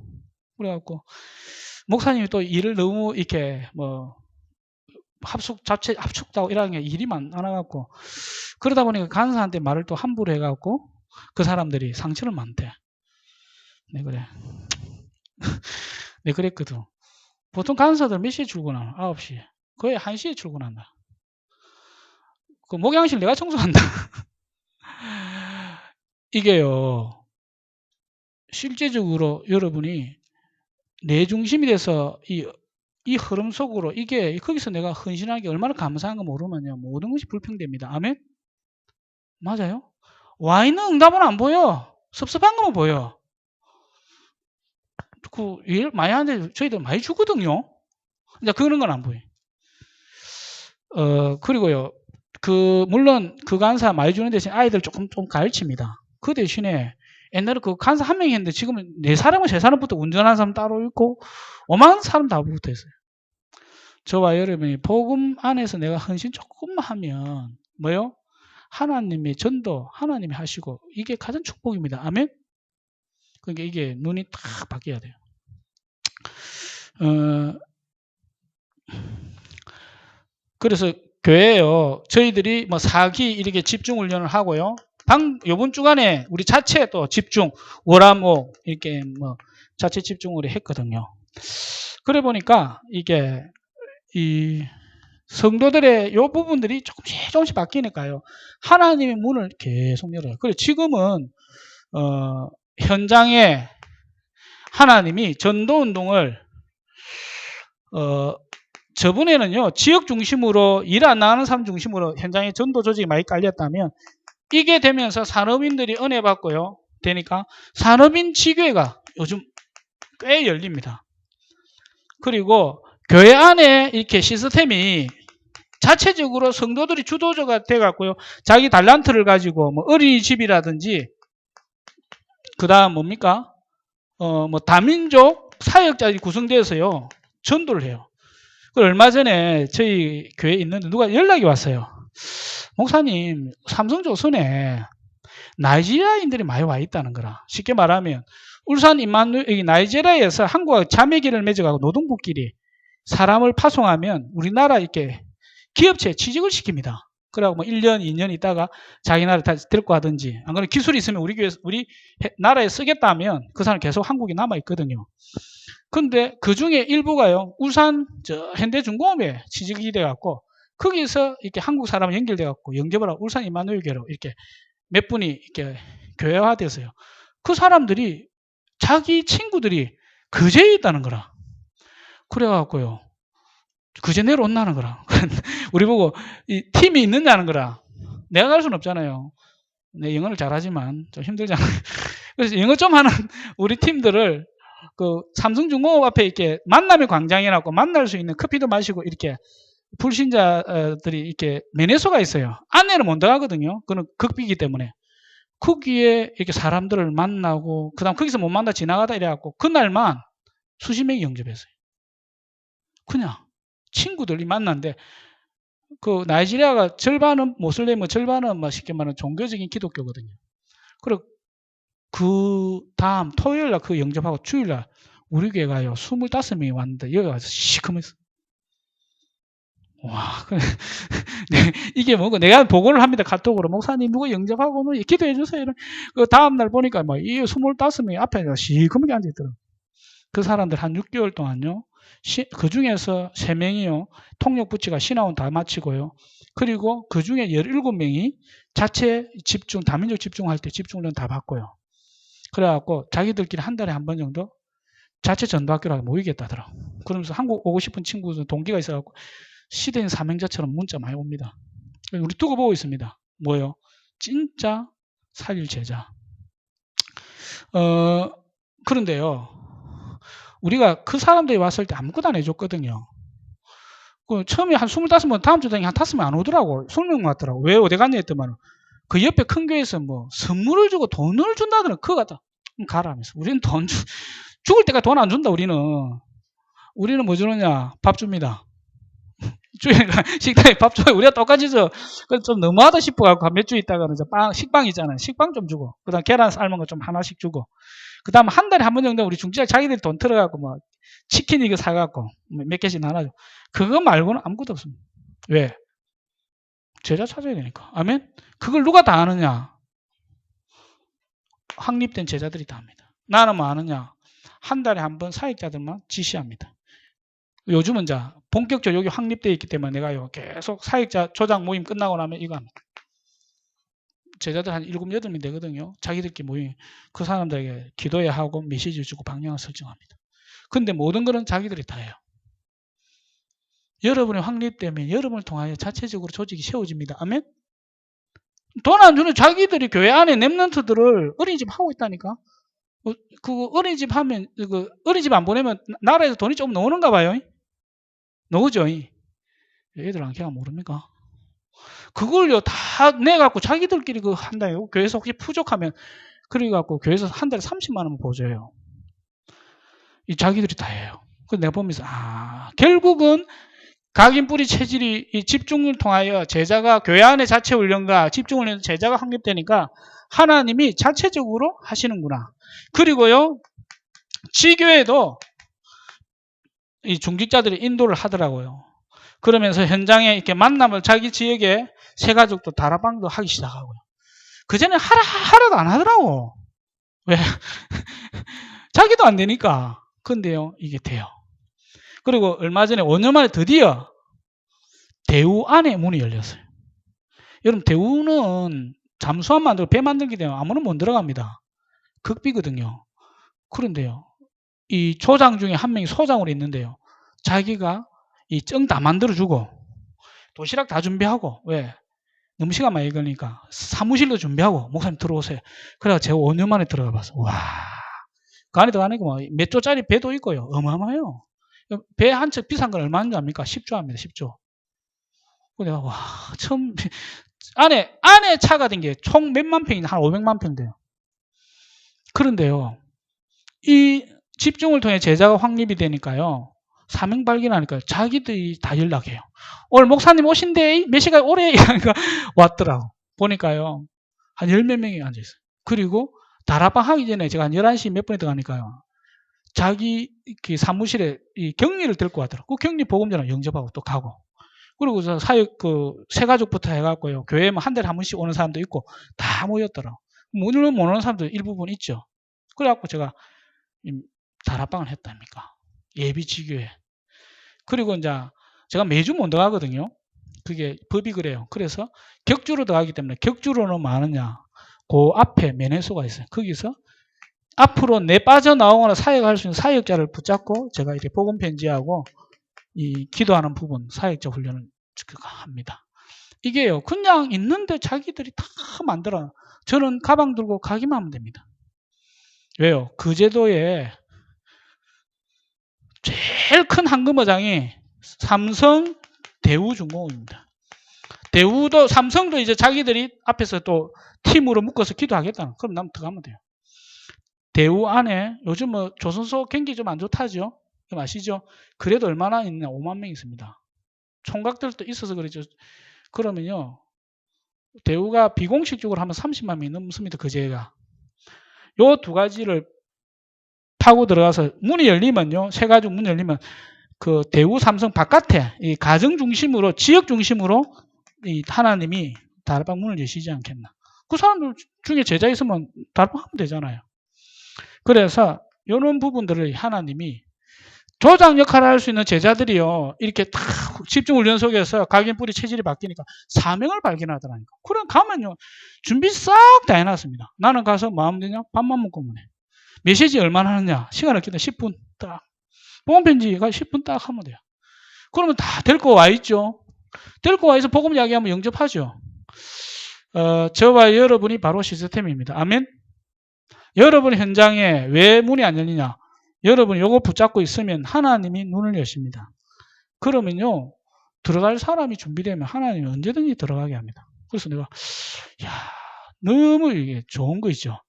그래갖고 목사님이 또 일을 너무 이렇게 뭐 합축다고 이런 게 일이 많아갖고 그러다 보니까 간사한테 말을 또 함부로 해갖고 그 사람들이 상처를 많대. 네 그래. 네 그랬거든. 보통 간사들 몇 시에 출근하나? 9시에. 거의 1시에 출근한다. 그 목양실 내가 청소한다. 이게요. 실제적으로 여러분이 내 중심이 돼서 이 흐름 속으로 이게 거기서 내가 헌신하게 얼마나 감사한 거 모르면요. 모든 것이 불평됩니다. 아멘? 맞아요? 와 있는 응답은 안 보여. 섭섭한 것만 보여. 일 많이 하는데 저희들 많이 주거든요. 이제 그런 건 안 보여요. 그리고요. 물론 그 간사 많이 주는 대신 아이들 조금 가르칩니다. 그 대신에 옛날에 그 간사 한 명이 했는데 지금은 4사람은 3사람부터 운전하는 사람 따로 있고 5만 사람 다 붙어 있어요. 저와 여러분이 복음 안에서 내가 헌신 조금만 하면 뭐요? 하나님의 전도 하나님이 하시고 이게 가장 축복입니다. 아멘? 그러니까 이게 눈이 딱 바뀌어야 돼요. 그래서 교회에요. 저희들이 뭐 4기 이렇게 집중 훈련을 하고요. 요번 주간에 우리 자체 또 집중, 월화목 이렇게 뭐 자체 집중을 했거든요. 그래 보니까 이게 이 성도들의 요 부분들이 조금씩 바뀌니까요. 하나님의 문을 계속 열어요. 그래 지금은 현장에 하나님이 전도 운동을 저번에는요 지역 중심으로 일 안 나가는 사람 중심으로 현장에 전도 조직이 많이 깔렸다면 이게 되면서 산업인들이 은혜 받고요 되니까 산업인 지교회가 요즘 꽤 열립니다. 그리고 교회 안에 이렇게 시스템이 자체적으로 성도들이 주도자가 돼갖고요 자기 달란트를 가지고 뭐 어린이집이라든지 그 다음 뭡니까 뭐 다민족 사역자들이 구성되어서요 전도를 해요. 얼마 전에 저희 교회에 있는데 누가 연락이 왔어요. 목사님, 삼성조선에 나이지리아인들이 많이 와 있다는 거라. 쉽게 말하면 울산 여기 나이지리아에서 한국과 자매기를 맺어가고 노동부끼리 사람을 파송하면 우리나라 이렇게 기업체에 취직을 시킵니다. 그러고 뭐 1년, 2년 있다가 자기 나라에 다 데리고 가든지 안 그러면 기술이 있으면 우리 나라에 쓰겠다 하면 그 사람 계속 한국에 남아 있거든요. 근데 그 중에 일부가요, 울산 현대중공업에 취직이 돼갖고, 거기서 이렇게 한국 사람 연결돼갖고, 영접을 하고 울산 이마누엘교회로 이렇게 몇 분이 이렇게 교회화돼서요. 그 사람들이, 자기 친구들이 그제에 있다는 거라. 그래갖고요, 그제 내려온다는 거라. 우리 보고, 이 팀이 있느냐는 거라. 내가 갈 수는 없잖아요. 내 영어를 잘하지만 좀 힘들잖아요. 그래서 영어 좀 하는 우리 팀들을 그 삼성중공업 앞에 이렇게 만남의 광장이라고 만날 수 있는 커피도 마시고 이렇게 불신자들이 이렇게 매내소가 있어요. 안내는 못 들어가거든요. 그건 극비이기 때문에. 거기에 이렇게 사람들을 만나고 그다음 거기서 못 만나 지나가다 이래갖고 그날만 수십 명이 영접했어요. 그냥 친구들이 만났는데 그 나이지리아가 절반은 모슬렘, 절반은 뭐 쉽게 말하면 종교적인 기독교거든요. 그리고 그 다음 토요일날 그 영접하고 주일날 우리 교회가요 25명이 왔는데 여기 와서 시커멓어. 와, 이게 뭐고 내가 보고를 합니다. 카톡으로 목사님 누구 영접하고 뭐 기도해 주세요. 그 다음 날 보니까 뭐 이 25명이 앞에 시커멓게 앉아 있더라고. 그 사람들 한 6개월 동안요. 그 중에서 3명이요. 통역부치가 신화원 다 마치고요. 그리고 그 중에 17명이 자체 집중, 다민족 집중할 때 집중련 다 받고요. 그래갖고 자기들끼리 한 달에 한 번 정도 자체 전도학교라고 모이겠다더라. 그러면서 한국 오고 싶은 친구들 동기가 있어갖고 시대인 사명자처럼 문자 많이 옵니다. 우리 두고 보고 있습니다. 뭐요? 진짜 살릴 제자. 그런데요. 우리가 그 사람들이 왔을 때 아무것도 안 해줬거든요. 처음에 한 25번, 다음 주 되니 한 5명 안 오더라고. 20명 왔더라고. 왜 어디 갔냐 했더만 그 옆에 큰 교회에서 뭐 선물을 주고 돈을 준다더라. 그거 같다. 가라 하면서. 우리는 죽을 때까지 돈 안 준다, 우리는. 우리는 뭐 주느냐? 밥 줍니다. 식당에 밥 줘요. 우리가 똑같이 줘. 좀 너무하다 싶어갖고 몇 주 있다가는 식빵 있잖아요. 식빵 좀 주고. 그 다음 계란 삶은 거 좀 하나씩 주고. 그 다음 한 달에 한 번 정도 우리 중지자 자기들이 돈 틀어갖고 뭐 치킨 이거 사갖고 몇 개씩 나눠줘. 그거 말고는 아무것도 없습니다. 왜? 제자 찾아야 되니까. 아멘? 그걸 누가 다 아느냐? 확립된 제자들이 다 합니다. 나는 뭐 아느냐? 한 달에 한 번 사역자들만 지시합니다. 요즘은 본격적으로 여기 확립되어 있기 때문에 내가요 계속 사역자 조장 모임 끝나고 나면 이거 합니다. 제자들 한 7, 8명 되거든요. 자기들끼리 모임. 그 사람들에게 기도해야 하고 메시지 주고 방향을 설정합니다. 근데 모든 것은 자기들이 다 해요. 여러분의 확립되면 여러분을 통하여 자체적으로 조직이 세워집니다. 아멘? 돈 안 주는 자기들이 교회 안에 랩런트들을 어린이집 하고 있다니까. 그 어린이집 하면 그 어린이집 안 보내면 나라에서 돈이 좀 나오는가 봐요. 나오죠. 애들 걔가 모릅니까? 그걸요 다 내갖고 자기들끼리 그 한다요. 교회에서 혹시 부족하면 그래갖고 교회에서 한 달에 30만 원 보조해요. 이 자기들이 다 해요. 그래서 내가 보면서 결국은 각인 뿌리 체질이 이 집중을 통하여 제자가 교회 안의 자체 훈련과 집중을 해서 제자가 확립되니까 하나님이 자체적으로 하시는구나. 그리고요 지교에도 이 중직자들이 인도를 하더라고요. 그러면서 현장에 이렇게 만남을 자기 지역에 새 가족도 다락방도 하기 시작하고요. 그전에 하라도 안 하더라고. 왜? 자기도 안 되니까. 근데요, 이게 돼요. 그리고 얼마 전에 5년 만에 드디어 대우 안에 문이 열렸어요. 여러분, 대우는 잠수함 만들고 배 만들기 때문에 아무나 못 들어갑니다. 극비거든요. 그런데요, 이 조장 중에 한 명이 소장으로 있는데요. 자기가 이 정 다 만들어주고 도시락 다 준비하고 왜? 너무 시간 많이 걸리니까 사무실도 준비하고 목사님 들어오세요. 그래서 제가 5년 만에 들어가 봤어. 와, 그 안에 들어가니까 뭐 몇 조짜리 배도 있고요. 어마어마해요. 배 한 척 비싼 건 얼마인지 압니까? 10조 합니다. 10조. 내가 와 처음 안에 차가 된 게 총 몇만 평이나 한 500만 평 돼요. 그런데요, 이 집중을 통해 제자가 확립이 되니까요. 사명 발견하니까 자기들이 다 연락해요. 오늘 목사님 오신대 몇 시간 오래 이러니까 왔더라고. 보니까요. 한 10몇 명이 앉아있어요. 그리고 다락방 하기 전에 제가 한 11시 몇 분에 들어가니까요. 자기 그 사무실에 이 격리를 데리고 가더라고. 그 격리 보금자랑 영접하고 또 가고. 그리고 사역 새 가족부터 해갖고요. 교회에 한 달에 한 번씩 오는 사람도 있고 다 모였더라고. 물론 못 오는 사람도 일부분 있죠. 그래갖고 제가 다락방을 했답니까. 예비 지교회. 그리고 이제 제가 매주 못 들어가거든요. 그게 법이 그래요. 그래서 격주로 들어가기 때문에 격주로는 많으냐. 그 앞에 면회소가 있어요. 거기서 앞으로 내 빠져나오거나 사역할 수 있는 사역자를 붙잡고 제가 이렇게 복음 편지하고 이 기도하는 부분 사역자 훈련을 합니다. 이게요. 그냥 있는데 자기들이 다 만들어. 저는 가방 들고 가기만 하면 됩니다. 왜요? 그 제도에 제일 큰 황금어장이 삼성 대우중공업입니다. 대우도 삼성도 이제 자기들이 앞에서 또 팀으로 묶어서 기도하겠다. 그럼 남 들어가면 돼요. 대우 안에 요즘 뭐 조선소 경기 좀 안 좋다죠. 아시죠? 그래도 얼마나 있냐? 5만 명 있습니다. 총각들도 있어서 그러죠. 그러면요. 대우가 비공식적으로 하면 30만 명이 넘습니다. 그제가. 요 두 가지를 타고 들어가서 문이 열리면요. 새 가족 문 열리면 그 대우 삼성 바깥에 이 가정 중심으로 지역 중심으로 이 하나님이 다락방 문을 여시지 않겠나. 그 사람들 중에 제자 있으면 다락방 하면 되잖아요. 그래서 이런 부분들을 하나님이 조장 역할을 할 수 있는 제자들이요. 이렇게 딱 집중훈련 속에서 각인 뿌리 체질이 바뀌니까 사명을 발견하더라니까. 그럼 가면요. 준비 싹 다 해놨습니다. 나는 가서 마음 되냐? 밥만 먹고 오면 해. 메시지 얼마나 하느냐? 시간 없겠다. 10분 딱. 복음편지가 10분 딱 하면 돼요. 그러면 다 데리고 와 있죠. 데리고 와 있어 복음 이야기하면 영접하죠. 저와 여러분이 바로 시스템입니다. 아멘? 여러분 현장에 왜 문이 안 열리냐? 여러분이 요거 붙잡고 있으면 하나님이 눈을 여십니다. 그러면요. 들어갈 사람이 준비되면 하나님이 언제든지 들어가게 합니다. 그래서 내가 너무 이게 좋은 거 있죠.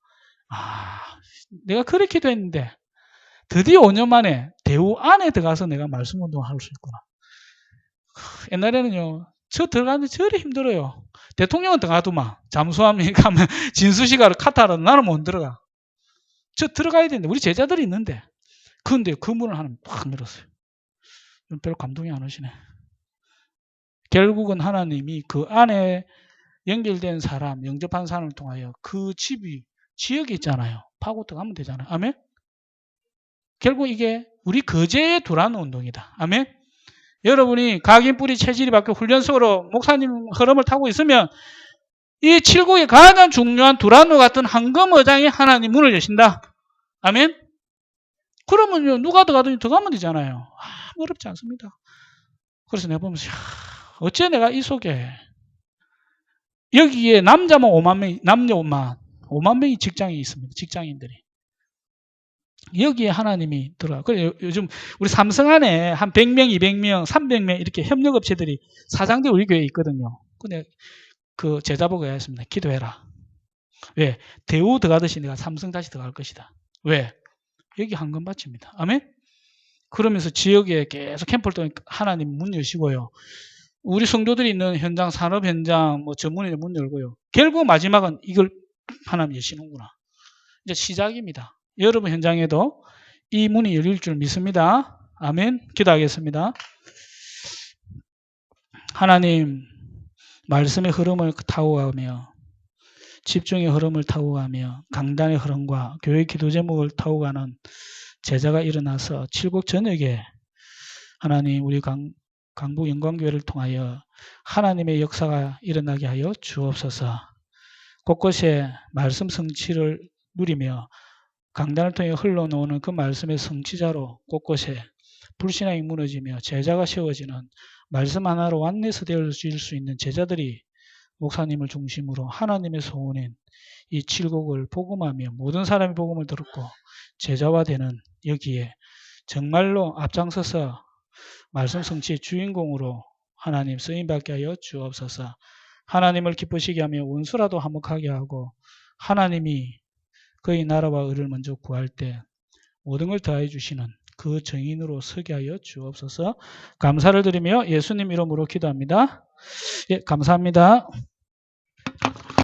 내가 그렇게도 했는데 드디어 5년 만에 대우 안에 들어가서 내가 말씀 운동을 할 수 있구나. 옛날에는요. 저 들어가는데 저리 힘들어요. 대통령은 들어가더만. 잠수함에 가면 진수시가를 카타르 나는 못 들어가. 저 들어가야 되는데 우리 제자들이 있는데. 그런데 그 문을 하나 팍 열었어요. 별로 감동이 안 오시네. 결국은 하나님이 그 안에 연결된 사람, 영접한 사람을 통하여 그 집이 지역에 있잖아요. 파고 들어가면 되잖아요. 아멘? 결국 이게 우리 거제에 두라는 운동이다. 아멘? 여러분이 각인 뿌리 체질이 바뀌어 훈련 속으로 목사님 흐름을 타고 있으면 이 칠국의 가장 중요한 두라노 같은 황금어장이 하나님 문을 여신다. 아멘? 그러면요 누가 들어가면 되잖아요. 어렵지 않습니다. 그래서 내가 보면서 어째 내가 이 속에 여기에 남자만 5만 명, 남녀만 5만 명이 직장이 있습니다. 직장인들이. 여기에 하나님이 들어가. 그래 요즘 우리 삼성 안에 한 100명, 200명, 300명 이렇게 협력업체들이 사장들 우리 교회에 있거든요. 근데 그 제자 보고 했습니다. 기도해라. 왜? 대우 들어가듯이 내가 삼성 다시 들어갈 것이다. 왜? 여기 한건 바칩니다. 아멘? 그러면서 지역에 계속 캠프를 또 하나님 문 여시고요. 우리 성도들이 있는 현장, 산업 현장, 뭐 전문에 문 열고요. 결국 마지막은 이걸 하나님 여시는구나. 이제 시작입니다. 여러분 현장에도 이 문이 열릴 줄 믿습니다. 아멘. 기도하겠습니다. 하나님, 말씀의 흐름을 타고 가며 집중의 흐름을 타고 가며 강단의 흐름과 교회 기도 제목을 타고 가는 제자가 일어나서 칠곡 저녁에 하나님 우리 강북 영광교회를 통하여 하나님의 역사가 일어나게 하여 주옵소서. 곳곳에 말씀 성취를 누리며 강단을 통해 흘러나오는 그 말씀의 성취자로 곳곳에 불신앙이 무너지며 제자가 세워지는 말씀 하나로 완내서 되어질 수 있는 제자들이 목사님을 중심으로 하나님의 소원인 이 칠곡을 복음하며 모든 사람이 복음을 들었고 제자화 되는 여기에 정말로 앞장서서 말씀 성취의 주인공으로 하나님 쓰임받게 하여 주옵소서. 하나님을 기쁘시게 하며 원수라도 화목하게 하고 하나님이 그의 나라와 의를 먼저 구할 때 모든 걸 더해 주시는 그 정인으로 서게 하여 주옵소서. 감사를 드리며 예수님 이름으로 기도합니다. 예, 감사합니다.